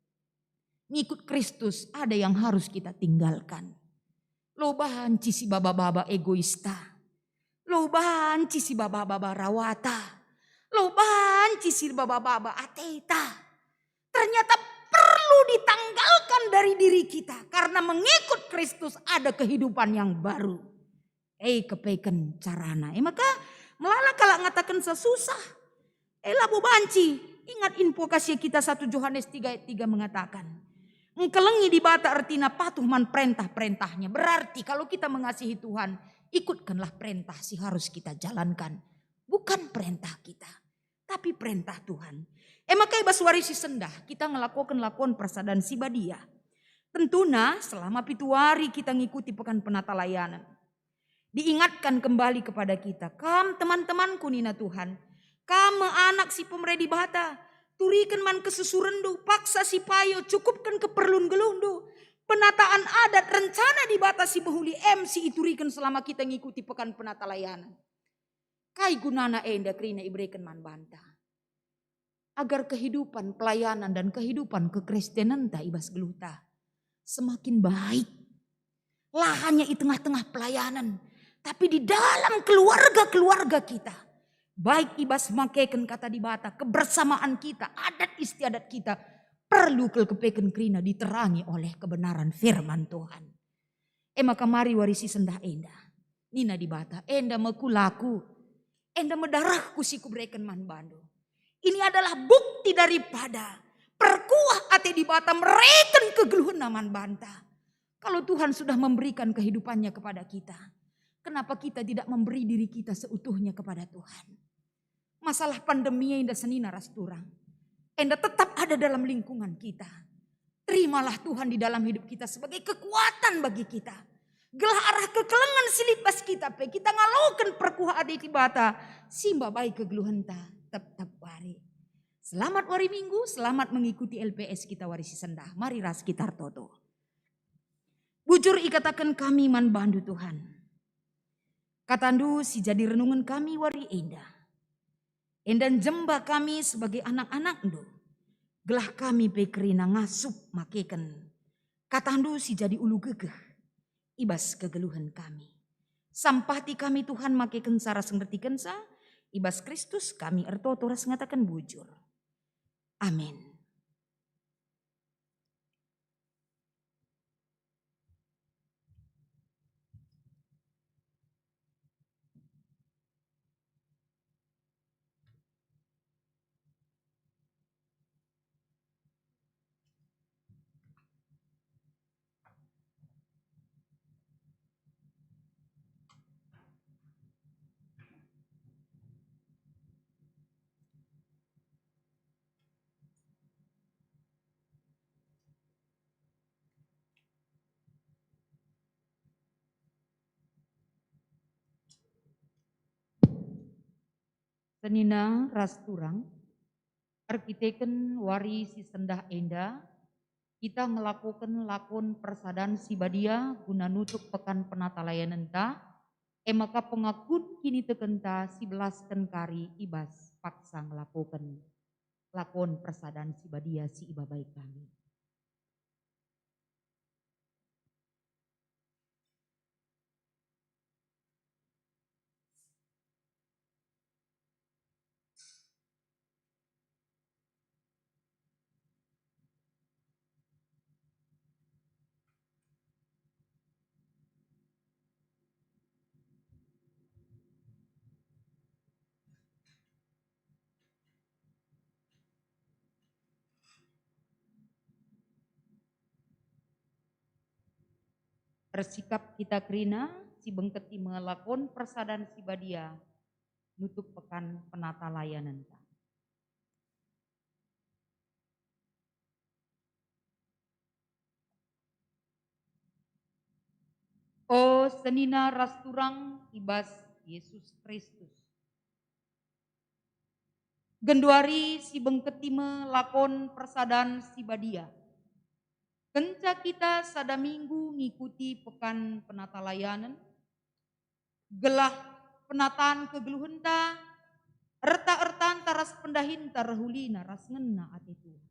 S4: ngikut Kristus ada yang harus kita tinggalkan. Lobahan si baba-baba egoista. Lobahan si baba-baba rawata. Lobahan si baba-baba ateta. Ternyata perlu ditanggalkan dari diri kita. Karena mengikut Kristus ada kehidupan yang baru. Kepaikan carana. Maka melala kalau ngatakan sesusah. Labu banci. Ingat info kasih kita 1 Yohanes 3 ayat 3 mengatakan. Engkelengi di bata artina patuh man perintah-perintahnya. Berarti kalau kita mengasihi Tuhan. Ikutkanlah perintah sih harus kita jalankan. Bukan perintah kita. Tapi perintah Tuhan. Maka ibas warisi sendah. Kita ngelakukan persadaan sibadia. Tentunya selama pituari kita ngikuti pekan penata layanan. Diingatkan kembali kepada kita. Kam teman-temanku nina Tuhan. Kam anak si pemeredi bata. Turikan man kesusurendu. Paksa si payo. Cukupkan keperluan gelundu. Penataan adat rencana dibatasi behuli MC iturikan selama kita ngikuti pekan penata layanan. Kai gunana enda krina ibrekan man banta. Agar kehidupan pelayanan dan kehidupan kekristenan ta ibas geluta. Semakin baik. Lahannya di tengah-tengah pelayanan. Tapi di dalam keluarga-keluarga kita. Baik ibas makeken kata di bata. Kebersamaan kita, adat istiadat kita. Perlu kepeken krina diterangi oleh kebenaran firman Tuhan. Maka mari warisi sendah enda. Nina di bata. Enda mekulaku. Enda medarahku si kubreken man bando. Ini adalah bukti daripada perkuah ate di bata mereken kegeluhan naman banta. Kalau Tuhan sudah memberikan kehidupannya kepada kita. Kenapa kita tidak memberi diri kita seutuhnya kepada Tuhan? Masalah pandemi yang senina rasturang. Enda tetap ada dalam lingkungan kita. Terimalah Tuhan di dalam hidup kita sebagai kekuatan bagi kita. Gelah arah kekelengan silip bas kita. Kita ngalokan perkuah ade di bata. Simba baik kegeluhan ta. Tetap wari. Selamat wari minggu. Selamat mengikuti LPS kita warisi sendah. Mari ras kita toto. Bujur ikatakan kami man bandu Tuhan. Katandu si jadi renungan kami wari enda. Endan jemba kami sebagai anak-anak ndo. Gelah kami pekerina ngasup makeken. Katandu si jadi ulu gegeh. ibas kegeluhan kami. Sampahti kami Tuhan make kensara sengerti kensa, ibas Kristus kami erto toras ngatakan bujur. Amin. Senina rasturang, arkiteken wari si sendah enda, kita melakukan lakon persadaan sibadia guna nutuk pekan penata layanan ta, maka pengakun kini tekenta si belaskan kari ibas paksa ngelakukan lakon persadaan sibadia si iba baik kami. Bersikap kita kerina si bengketi melakon persadaan sibadia nutuk pekan penata layanan ta. O senina rasturang ibas Yesus Kristus. Genduari si bengketi melakon persadaan sibadia. Kenca kita sada minggu ngikuti pekan penata layanan, gelah penataan kegeluhenta, erta-ertaan taras pendahin tarahulina ras ngena ati Tuhan.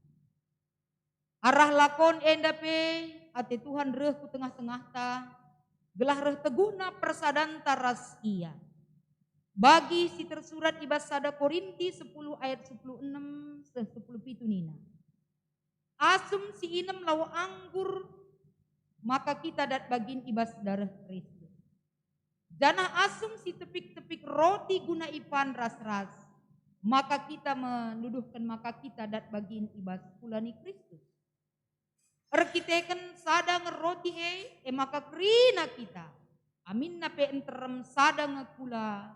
S4: Arah lakon endape ati Tuhan reh ku tengah-tengah ta, gelah reh teguhna persadan taras ia. Bagi si tersurat ibas sada Korinti 10 ayat 16 10 nina. Asum si inem lawa anggur, maka kita dat bagin ibas darah Kristus. Jana asum si tepik-tepik roti guna ipan ras-ras, maka kita menuduhkan maka kita dat bagin ibas pulani Kristus. Erkiteken sada ngeroti maka krina kita. Amin na pe enterem sada ngekula,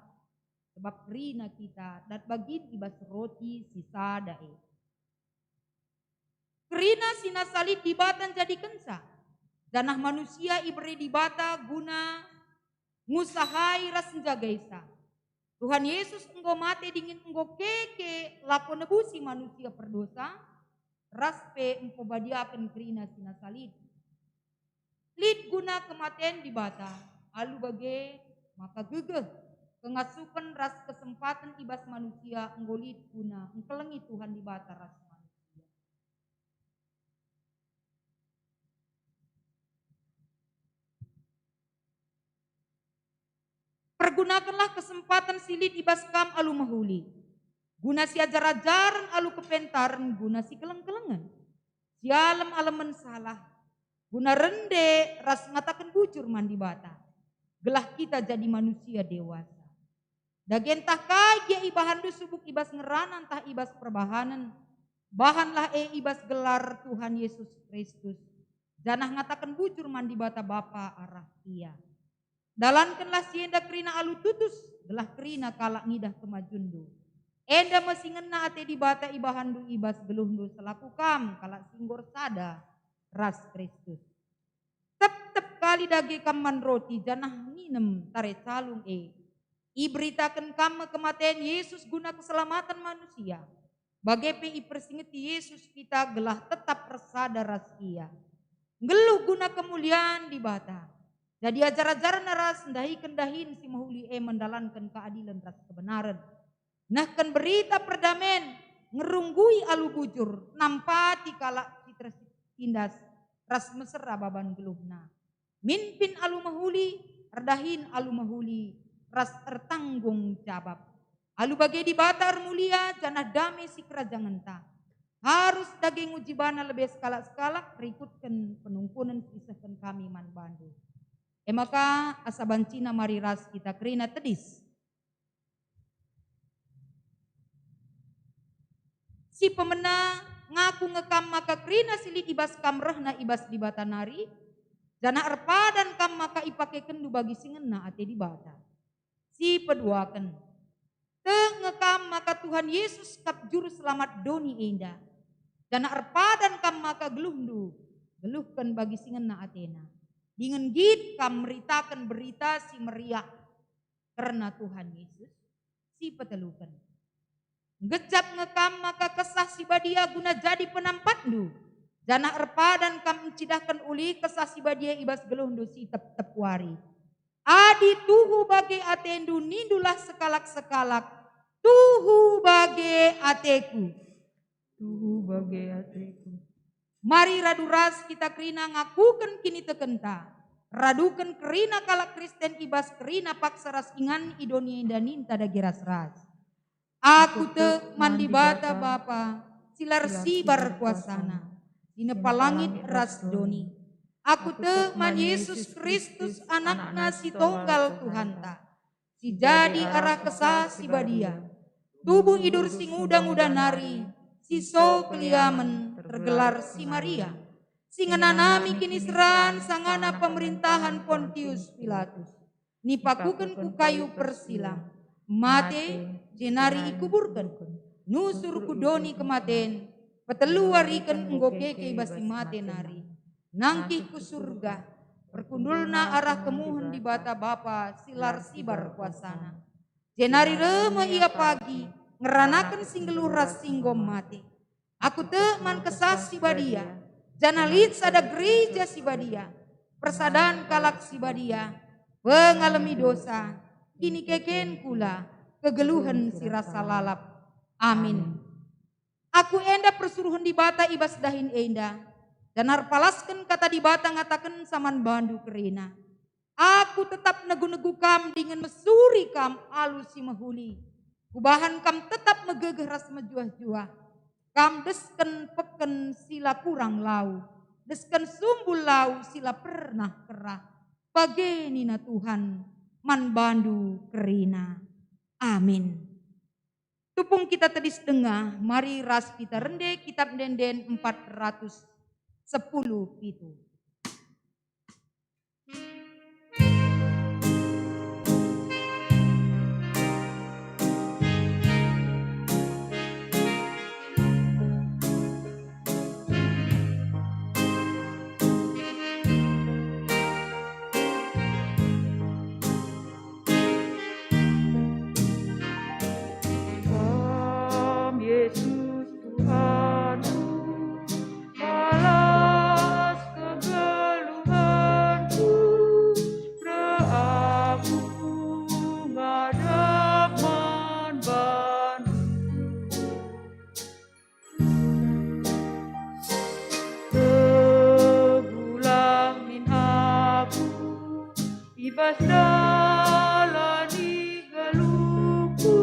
S4: sebab krina kita dat bagin ibas roti si sada Kerina sinasalit dibatan jadi kensa. Danah manusia iberi dibata guna ngusahai ras njagaisa. Tuhan Yesus engkau mate dingin engkau keke lako nebusi manusia perdosa. Raspe engkau badiakan kerina sinasalit. Lid guna kematian dibata. Alu bage maka gegeh. Kengasukan ras kesempatan ibas manusia engkau lid guna. Engkelengi Tuhan dibata ras. Pergunakanlah kesempatan silit ibas kam alu mahuli. Guna si ajar-ajaran alu kepentaran guna si keleng-kelengan. Si alam alaman salah. Guna rende ras ngatakan bujur mandi bata. Gelah kita jadi manusia dewasa. Dagentah kaya ibahandu subuk ibas ngeranan tah ibas perbahanan. Bahanlah ibas gelar Tuhan Yesus Kristus. Janah ngatakan bujur mandi bata Bapa arah ia. Dalankanlah sienda kerina alu tutus, gelah kerina kalak ngidah kemajundu. Enda masingena ate dibata ibahandu ibas geluhdu selaku kam kalak singgor sada ras Kristus. Tep kali dage kaman roti janah nginem tare calung Iberitakan kam kematian Yesus guna keselamatan manusia. Bagepe ipersingeti Yesus kita gelah tetap resada ras ia. Geluh guna kemuliaan dibata. Jadi ajar-ajaran ras dahin si mahuli mendalankan keadilan ras kebenaran. Nah kan berita perdamaian ngerunggui alu bujur nampati kalak si tertindas ras mesra baban geluhna. Minpin alu mahuli, erdahin alu mahuli, ras ertanggung jawab. Alu bagai di bata mulia, janah damai si kerajaan ta. Harus daging ujibana lebih skalak-skalak, berikutkan penungkunan kisahkan kami man bandu. Maka asabancina mari ras kita kerina tedis. Si pemena ngaku ngekam maka kerina silit ibas kamrahna ibas di bata nari. Jana erpadan kam maka ipake kendu bagi singena ate di bata. Si peduakan. Ngekam maka Tuhan Yesus kap juru selamat doni enda. Jana erpadan kam maka geluhdu. Geluhkan bagi singena atena. Dengan git kam meritakan berita si meriah. Karena Tuhan Yesus si petelukan. Gecap ngekam maka kesah si badia guna jadi penampatdu. Jana erpadan kam encidahkan uli kesah si badia ibas geluhdu si tep wari. Adi tuhu bage atendu nindulah sekalak-sekalak. Tuhu bage ateku.
S3: Tuhu bage ateku.
S4: Mari radu ras kita kerina ngakukan kini tekenta. Radukan kerina kalak Kristen ibas kerina paksa ras ingan idonia danin tada geras ras. Aku te mandi bata bapa silar sibar kuasana. Dina palangit ras doni. Aku te man Yesus Kristus anakna si tunggal Tuhan ta. Si jadi arah kesah si badia. Tubuh idur si ngudang-udang nari. Si so keliamen tergelar si Maria. Si ngenanami kini seran sangana pemerintahan Pontius Pilatus. Nipakukan ku kayu persilang. Mate jenari ikuburkan. Nusur kudoni kematen. Petelu warikan enggokeke basi mate nari. Nangkih ku surga. Perkundulna arah kemuhun di bata bapa silar sibar kuasana. Jenari rema ia pagi. Ngeranakan singgeluh ras singgom mate. Aku te man kesah si badia. Janalit sada gereja si badia. Persadaan kalak si badia. Pengalami dosa. Kini keken kula. Kegeluhan si rasa lalap. Amin. Aku enda persuruhan di bata ibas dahin enda. Dan arpalaskan kata di bata ngatakan saman bandu kerina. Aku tetap negu-negu kam dengan mesuri kam alusi mahuli. Kubahan kam tetap megegeh ras mejuah-juah. Kam desken peken sila kurang lau. Desken sumbul lau sila pernah kerah. Bagenina Tuhan man bandu kerina. Amin. Tupung kita tedis dengah, mari ras kita rende kitab denden 410 itu.
S3: Yesus Tuhanku, balas kegeluhanku, aku ngadap man bandu. Tegulang min aku, ibas dalani galuku,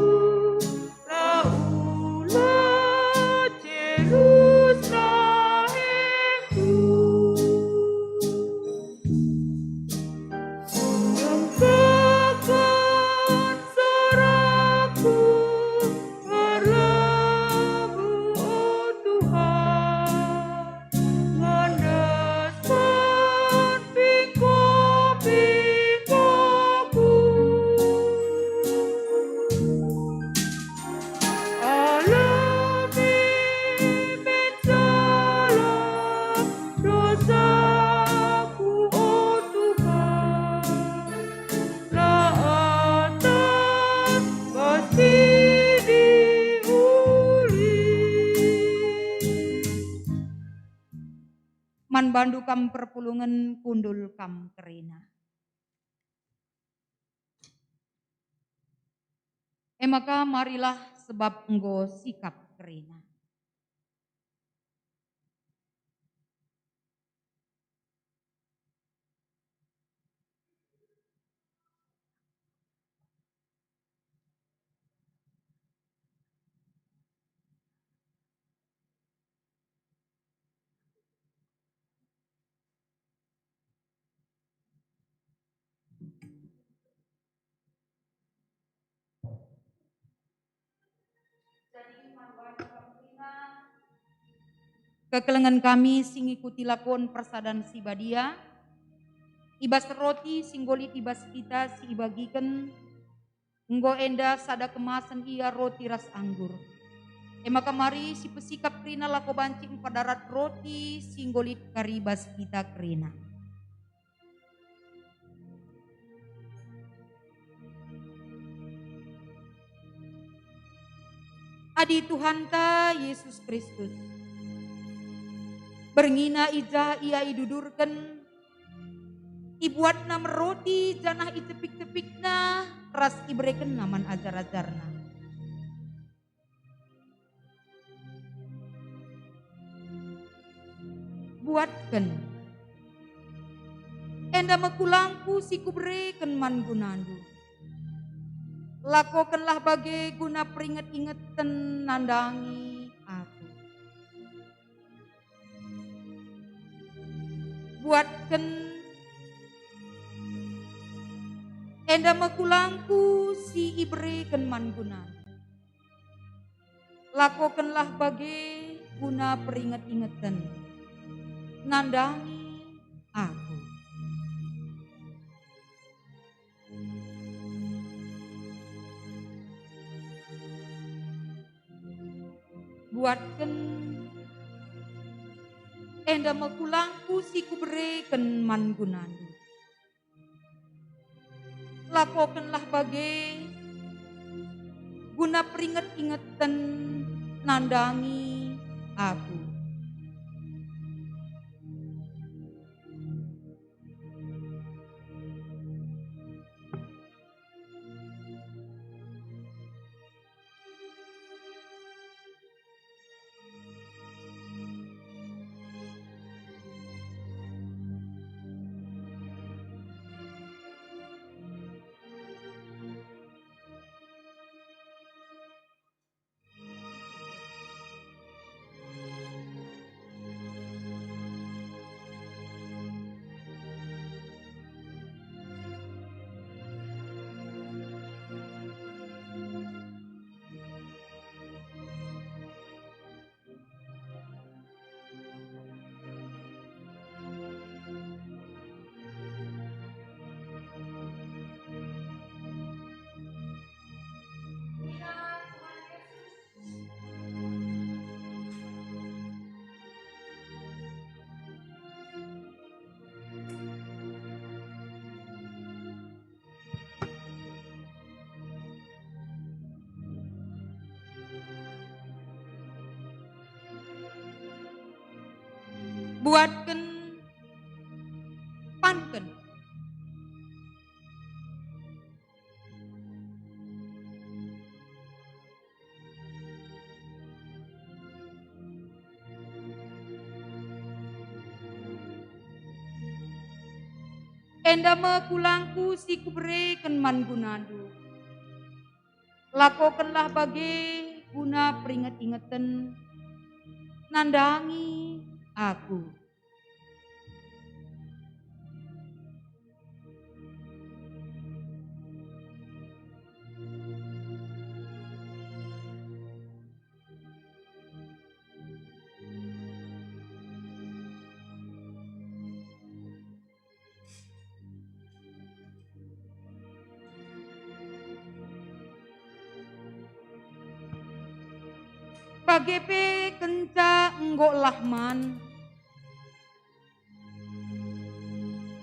S4: Man bandu kam perpulungan kundul kam kerina. Maka marilah sebab enggo sikap kerina. Kekelengan kami sing ikuti lakon persadan si badia, ibas roti singgolit ibas kita si ibagiken, enggo enda sada kemasan ia roti ras anggur. Ema kamari si pesikap krina lako bancing padarat roti singgolit karibas kita krina. Adi Tuhan ta Yesus Kristus. Berngina ija ia idudurken, ibuat nam roti janah icepik-cepikna, ras ibreken naman ajar-ajarna. Buatken, enda mekulangku si kubreken man gunandu. Lakokanlah bagai guna peringet-ingeten nandangi aku. Buatken, enda mekulangku si ibreken man gunandu. Lakokanlah bagai guna peringet-ingeten nandangi aku. Buatken, enda mekulangku si kubreken man gunandu. Lakokanlah bagai guna peringet-ingeten nandangi aku. Buatken, panken. Enda mekulangku si kubreken man gunandu. Lakokanlah bagai guna peringet-ingeten nandangi aku. Bagepe kenca enggok lahman,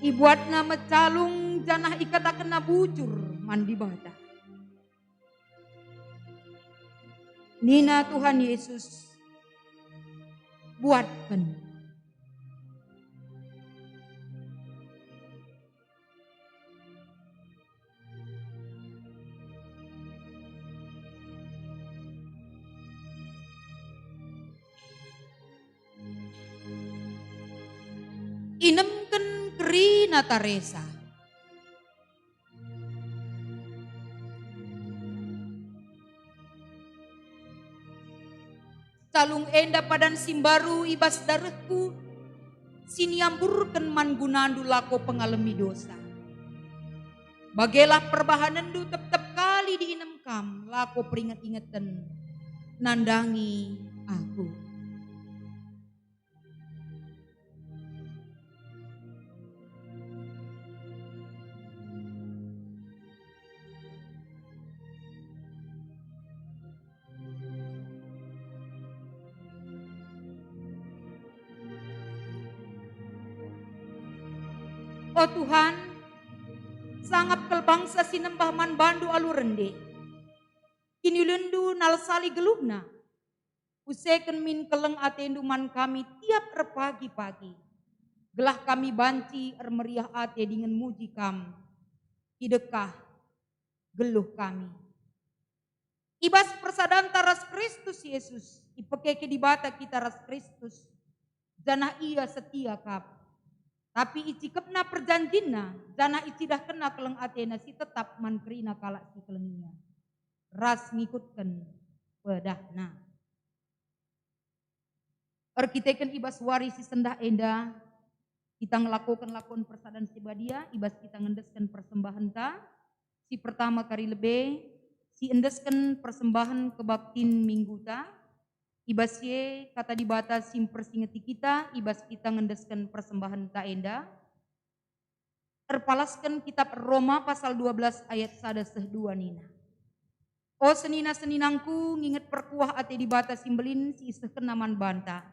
S4: ibuat nama calung janah ikat kena bujur mandi bata. Nina Tuhan Yesus, buatkan. Inemken kerina Teresa. Calung enda padan simbaru ibas darahku, siniamburken man gunandu lako pengalami dosa. Bagelah perbahanandu tetap kali diinem kam, lako peringat-ingatan, nandangi aku. Oh Tuhan, sangap kel bangsa sinembah man bandu alu rende. Kini lendu nal sali geluhna. Useken min keleng atendu man kami tiap pagi-pagi. Gelah kami banci meriah ate dengan muji kam. Idekah geluh kami. Ibas persadaan taras Kristus Yesus. Ipekeke di bata kita ras Kristus. Jana ia setia kap. Tapi ici kepna perjanjina. Jana ici dah kena keleng atena si tetap mankrina kalak si kelenginya. Ras ngikutkan pedahna. Erkiteken ibas wari si sendah enda. Kita ngelakukan lakon persadaan sibadia, ibas kita ngendeskan persembahan ta. Si pertama kari lebe, si endeskan persembahan kebaktin minggu ta. Ibas ye kata dibata sim persingeti kita, ibas kita ngendeskan persembahan ta enda. Terpalaskan kitab Roma pasal 12 ayat 1-2 nina. O senina-seninangku nginget perkuah ate dibata simbelin si isehken naman banta.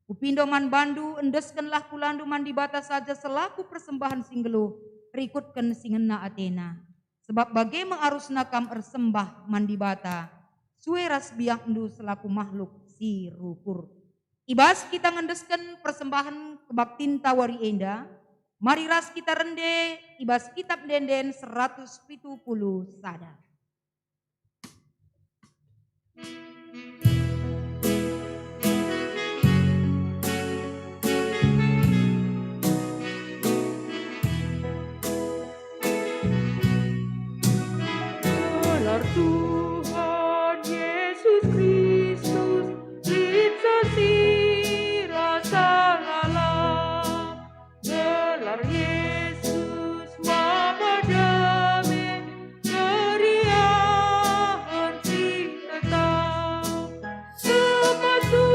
S4: Upindo man bandu endeskenlah kulandu man dibata saja selaku persembahan singgelu rikutkan singena Athena. Sebab bagai mengarus nakam ersembah man dibata sueras biak endu selaku makhluk si rukur. Ibas kita ngendesken persembahan kebaktin tawari enda. Mari ras kita rende ibas kitab denden 170 sadar.
S3: Tuhan Yesus Kristus, Litsasi rasa lalam, gelar Yesus mabadame, keriahan si tetap, semasu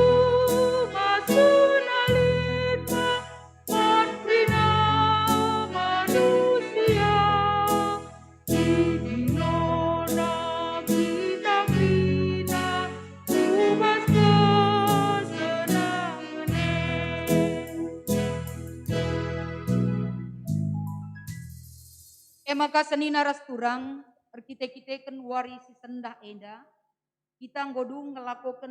S3: nalitma, mankrina manusia,
S4: maka senina ras turang arkite-kiteken wari si sendah enda kita nggodung ngelakukan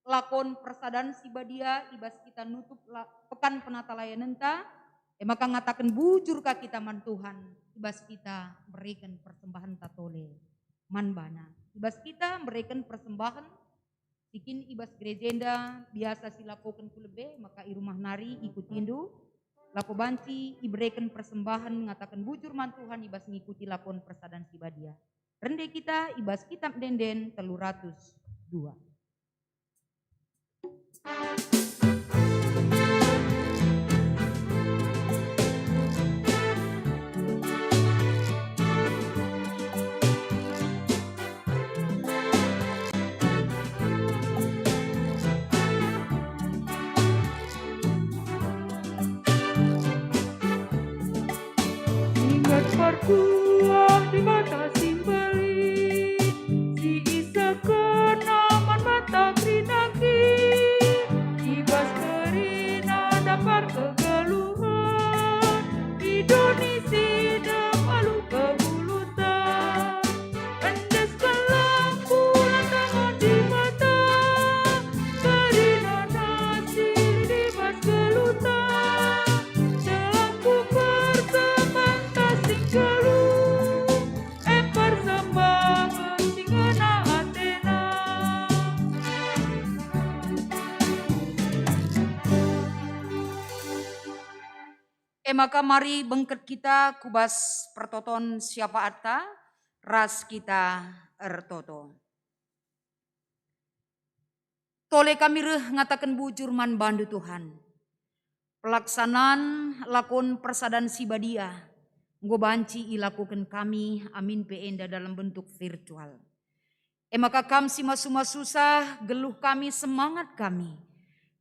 S4: lakon persadaan sibadia ibas kita nutup pekan penata layanan ta maka ngatakan bujur ka kita man Tuhan ibas kita berikan persembahan tatole man bana ibas kita berikan persembahan bikin ibas gerejenda biasa silakukan kulebe maka i rumah nari ikutindu lako banci iberikan persembahan mengatakan bujur man Tuhan ibas ngikuti lakon persadaan sibadia. Rende kita ibas kitab denden 302.
S3: Perkuah di mata simbeli, si isa kenaman mata krinaki, ibas kerina dapat kegeluhan, Indonesia damalu kebulutan, endes kelampu lantangan di mata, kerina nasi ibas kelutan, selangku persembahan tasik persembahan singena Athena.
S4: Maka mari bengket kita kubas pertoton siapa atta ras kita ertoto. Tole kami reh ngatakan bujur man bandu Tuhan. Pelaksanaan lakon persadaan sibadia. Nggo banci ilakukan kami amin peenda dalam bentuk virtual. Maka kam si masuma susah geluh kami semangat kami.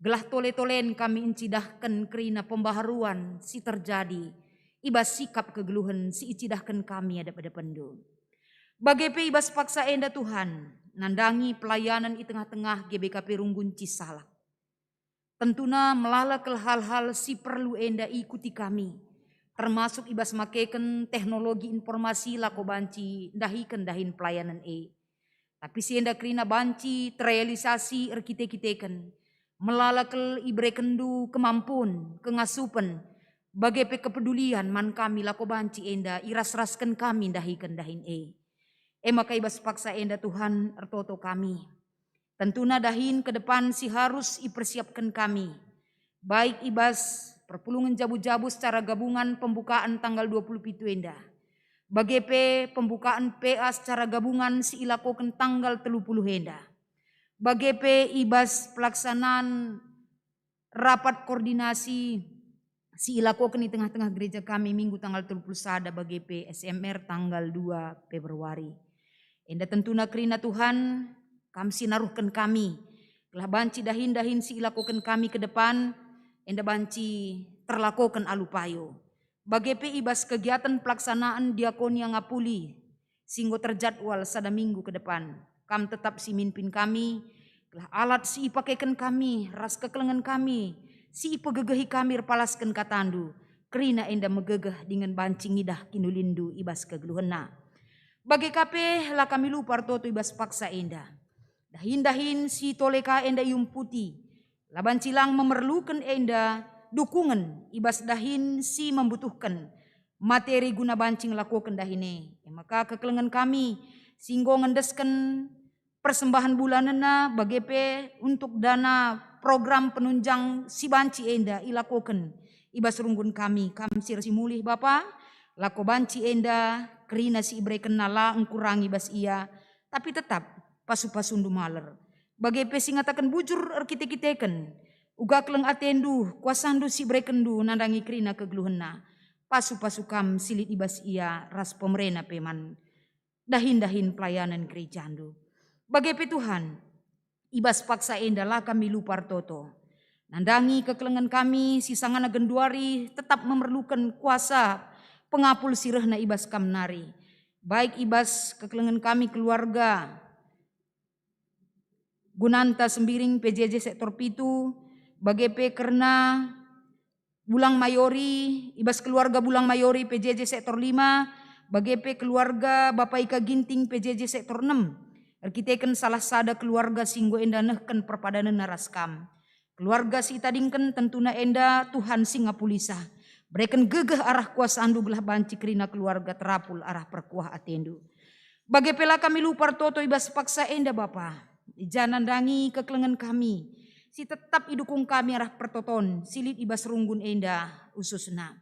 S4: Gelah tole-tolen kami incidahkan kerina pembaharuan si terjadi. Ibas sikap kegeluhan si icidahkan kami ada pada pendu. Bagai ibas paksa enda Tuhan. Nandangi pelayanan di tengah-tengah GBKP Runggun Cisalak. Tentuna melalak hal-hal si perlu enda ikuti kami. termasuk ibas makeken teknologi informasi lako banci dahikan dahin pelayanan tapi si enda krina banci terrealisasi erkite-kiteken melalakel ibre kendu kemampuan kengasupen bagai kepedulian man kami lako banci enda iras-raskan kami dahikan dahin maka ibas paksa enda Tuhan ertoto kami tentuna dahin ke depan si harus ipersiapkan kami baik ibas perpulungan jabu-jabu secara gabungan pembukaan tanggal 27 enda. Bagepe pembukaan PA secara gabungan si ilakokan tanggal 30 enda. Bagepe ibas pelaksanaan rapat koordinasi si ilakokan di tengah-tengah gereja kami minggu tanggal 31 bagepe SMR tanggal 2 Februari. Enda tentuna kerina Tuhan kami sinaruhkan kami. Telah banci dahin-dahin si ilakokan kami ke depan. Enda banci terlakukan alupayo. Bagepe ibas kegiatan pelaksanaan diakonia ngapuli. Singgo terjadwal sada minggu ke depan. Kam tetap si mimpin kami. Telah alat si ipakaikan kami. Ras kekelengan kami. Si ipegegehi kami repalaskan katandu. Kerina enda megegeh dengan banci ngidah kinulindu ibas kegeluhena. Bagi kape lah kami lupa toto ibas paksa enda. Dahin-dahin si toleka enda yumputi. Laban cilang memerlukan enda dukungan ibas dahin si membutuhkan materi guna bancing lakukan dahine. Maka kekelengan kami singgo ngendeskan persembahan bulanana bagepe untuk dana program penunjang si banci enda ilakukan ibas runggun kami sir simulih Bapa lako banci enda kerina si ibre kenala engkurangi bas ia tapi tetap pasu-pasundu maler. Bagepe singatakan bujur erkite-kiteken. Uga keleng atendu kuasandu si brekendu nandangi kerina kegeluhena. Pasu-pasu kam silit ibas ia ras pemerena peman. Dahin-dahin pelayanan gerejandu. Bagepe Tuhan. Ibas paksa endalah kami lupar toto. Nandangi kekelengan kami si sangana genduari tetap memerlukan kuasa pengapul sirehna ibas kamnari. Baik ibas kekelengan kami keluarga. Gunanta Sembiring PJJ sektor pitu, bagepe kerna Bulang Mayori, ibas keluarga Bulang Mayori PJJ sektor 5, bagepe keluarga Bapak Ika Ginting PJJ sektor 6. Erkiteken salah sada keluarga singgo enda nehken perpadanan naraskam. Keluarga si tadingken tentuna enda Tuhan singapulisa. Bereken gegeh arah kuasa andu belah banci kerina keluarga terapul arah perkuah atendu. Bagepela kami lupar toto ibas paksa enda Bapa. Janandangi kekelengan kami. Si tetap idukung kami arah pertoton. Silit ibas runggun enda ususna.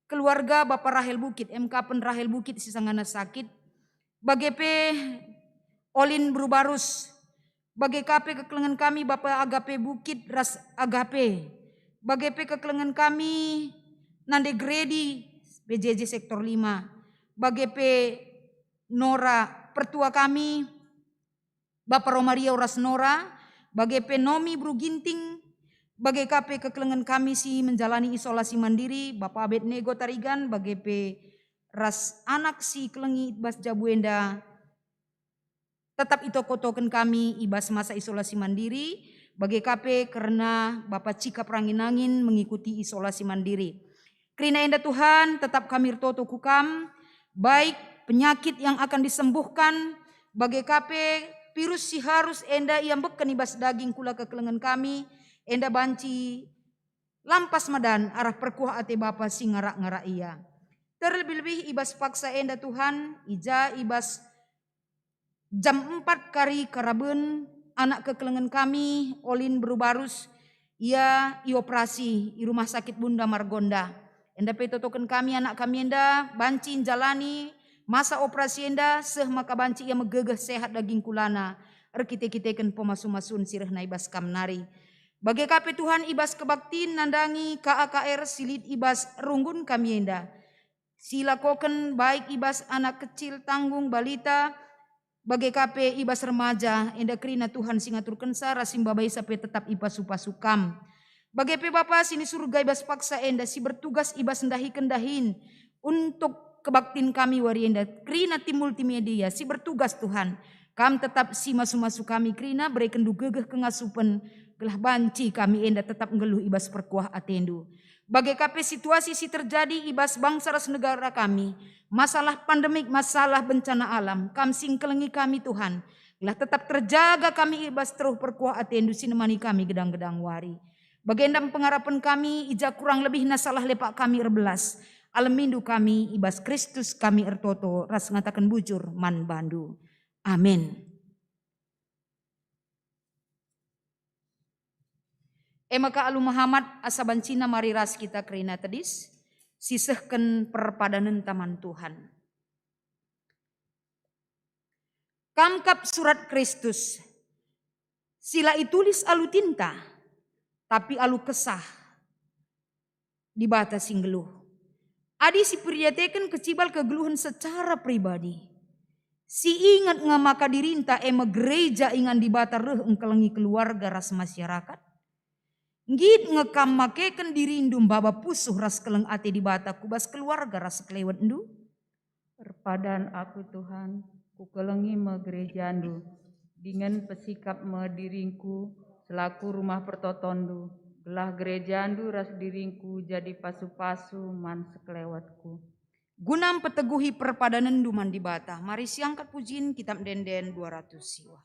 S4: Keluarga Bapak Rahel Bukit. MK pen Rahel Bukit si sangana sakit. Bagepe Olin Brubarus. Bagepe kekelengan kami Bapak Agape Bukit ras Agape. Bagepe kekelengan kami Nande Gredi PJJ sektor 5. Bagepe Nora pertua kami Bapak Romaria Uras Nora, bagai Penomi Bru Ginting, bagai KP kekelengan kami si menjalani isolasi mandiri, Bapak Abednego Tarigan, bagai P ras anak si kelengi ibas Jabuenda, tetap itokotoken kami ibas masa isolasi mandiri, bagai KP karena Bapak Cika Pranginangin mengikuti isolasi mandiri. Kerina enda Tuhan tetap kami toto kukam, baik penyakit yang akan disembuhkan, bagai KP virus si harus enda yang beken ibas daging kula kekelengan kami enda banci lampas madan arah perkuah ate Bapa si ngara-ngara ia. Terlebih-lebih ibas paksa enda Tuhan ija ibas jam 4 kari karaben anak kekelengan kami Olin Brubarus ia ioperasi di rumah sakit Bunda Margonda. Enda petotoken kami anak kami enda banci jalani masa operasi enda seh maka banci ia megegeh sehat daging kulana erkite-kiteken pemasu-masun sireh ibas kamnari. Bagai kape Tuhan ibas kebaktin nandangi KAKR silit ibas runggun kami enda. Silakoken baik ibas anak kecil tanggung balita bagai kape ibas remaja enda kerina Tuhan singaturken sara simbabai sape tetap ipasu-pasu kam. Bagai pe Bapa sini surga ibas paksa enda si bertugas ibas ndahi-kendahin untuk kebaktin kami warienda kerina tim multimedia si bertugas Tuhan kam tetap si masu-masu kami kerina berikan du gegeh kengasupen kelah banci kami enda tetap ngeluh ibas perkuah atendu. Bagai kape situasi si terjadi ibas bangsa ras negara kami, masalah pandemik, masalah bencana alam, kamsing kelengi kami Tuhan, kelah tetap terjaga kami ibas teruh perkuah atendu sinemani kami gedang-gedang wari. Bagendam pengharapan kami, ija kurang lebih nasalah lepak kami erbelas. Alamindu kami, ibas Kristus kami ertoto, ras ngatakan bujur man bandu. Amin. Maka alu Muhammad asaban Cina mari ras kita kerina tadis, sisehken perpadanan taman Tuhan. Kamkap surat Kristus, sila itulis alu tinta, tapi alu kesah di bata singgeluh. Adi si priyatekan kecibal kegeluhan secara pribadi. Si ingat ngamaka dirinta gereja ingan dibata reh engkelengi keluarga ras masyarakat. Ngit ngekam makeken dirindum baba pusuh ras keleng ate dibata kubas keluarga ras kelewat ndu.
S3: Perpadan aku Tuhan, ku kelengi me gerejandu, dengan pesikap me diringku selaku rumah pertotondu. Gelah gerejandu ras diringku jadi pasu-pasu man sekelewatku.
S4: Gunam peteguhi perpadanan duman di bata. Mari siangkat pujian kitab denden 200 siwa.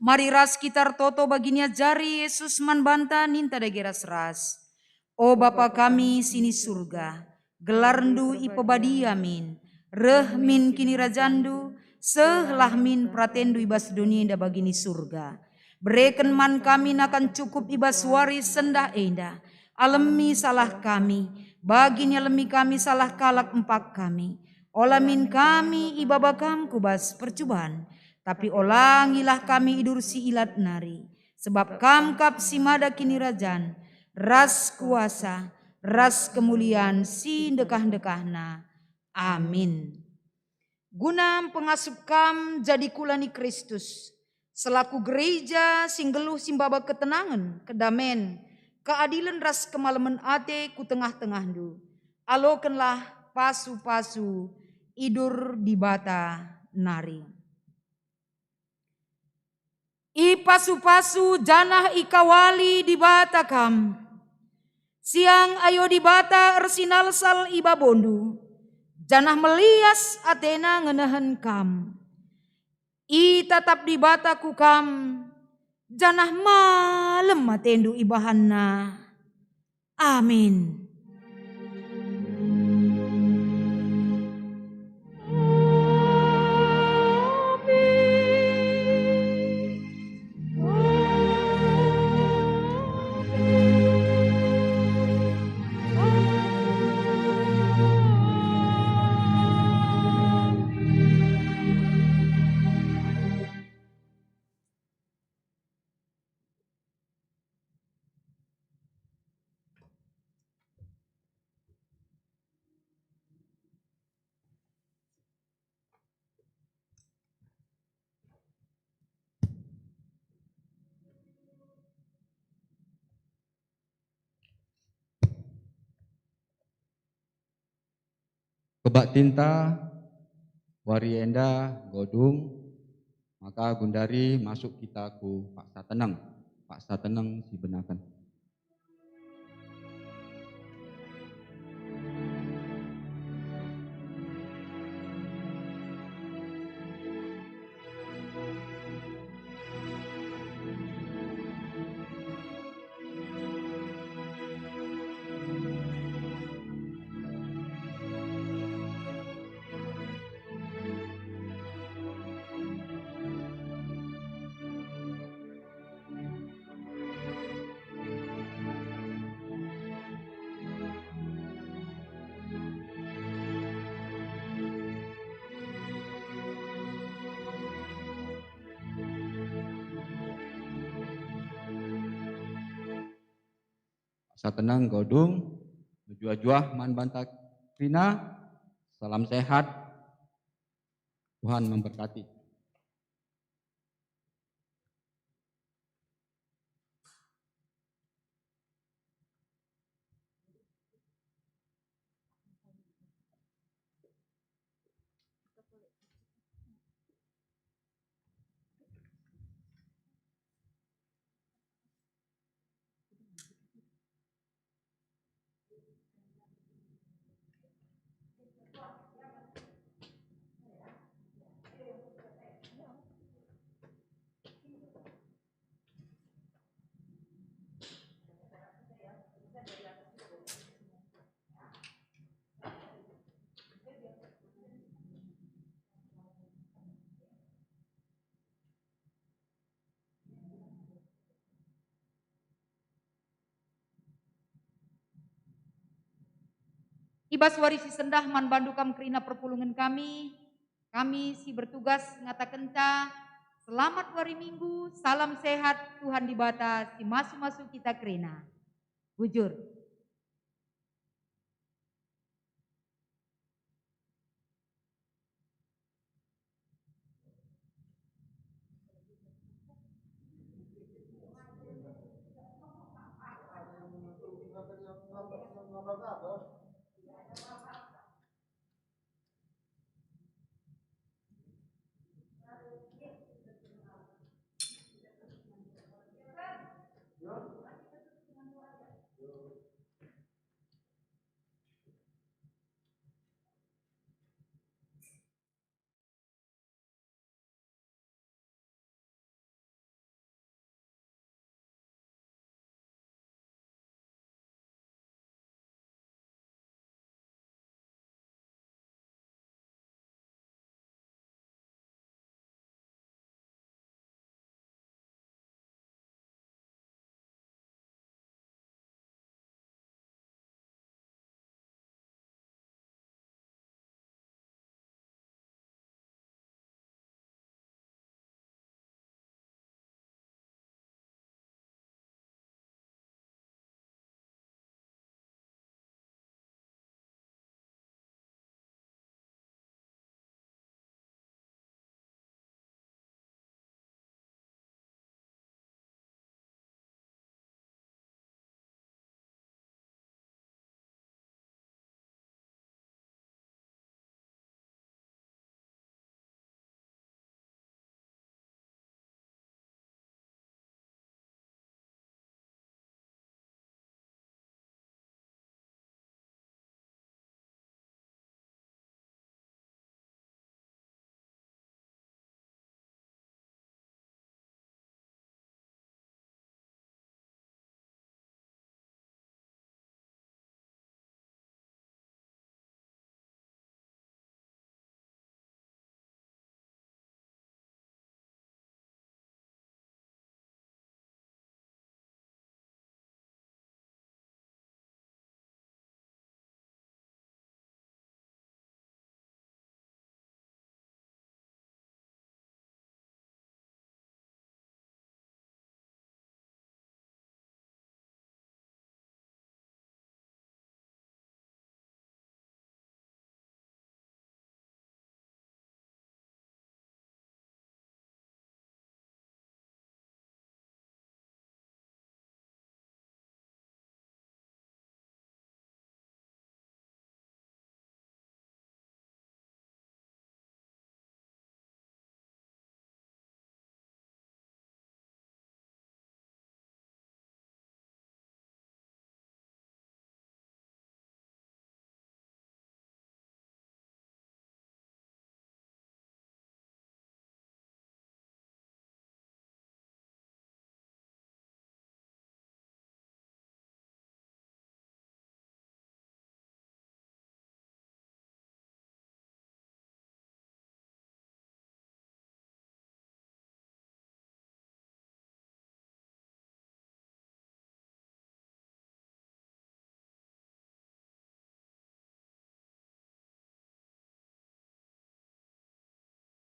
S4: Mari ras kitar toto baginya jari Yesus man banta ninta dageras ras. O Bapa kami sini surga, gelarndu ipebadi amin. Reh min kini rajandu, sehlah min pratendu ibas dunia indah bagini surga. Bereken man kami nakan cukup ibas waris sendah enda. Alemi salah kami, baginya lemi kami salah kalak empak kami. Olamin kami ibabakam kubas percubaan. Tapi olangilah kami idur si ilat nari. Sebab kamkap si mada kini rajan. Ras kuasa, ras kemuliaan si dekah-dekahna. Amin. Guna pengasup kam jadi kulani Kristus. Selaku gereja singgeluh simbaba ketenangan, kedamen, keadilan ras kemalaman ate ku tengah-tengah du. Alokenlah pasu-pasu idur di bata nari. I pasu-pasu janah ikawali di bata kam. Siang ayo di bata ersinal sal iba bondu. Janah melias atena ngenahan kam. I tatap di bata ku kam. Janah malem atendu ibahanna. Amin.
S1: kebak tinta, warienda, godung, maka Gundari masuk kita ku Pak Sateneng. Pak Sateneng dibenarkan. Satenang godung, jua-juah man bantak krina, salam sehat, Tuhan memberkati.
S4: Ibas warisi sendah man bandukam kerina perpulungan kami si bertugas ngata kenca, selamat wari minggu, salam sehat, Tuhan dibata, si masuk-masuk kita kerina. Bujur.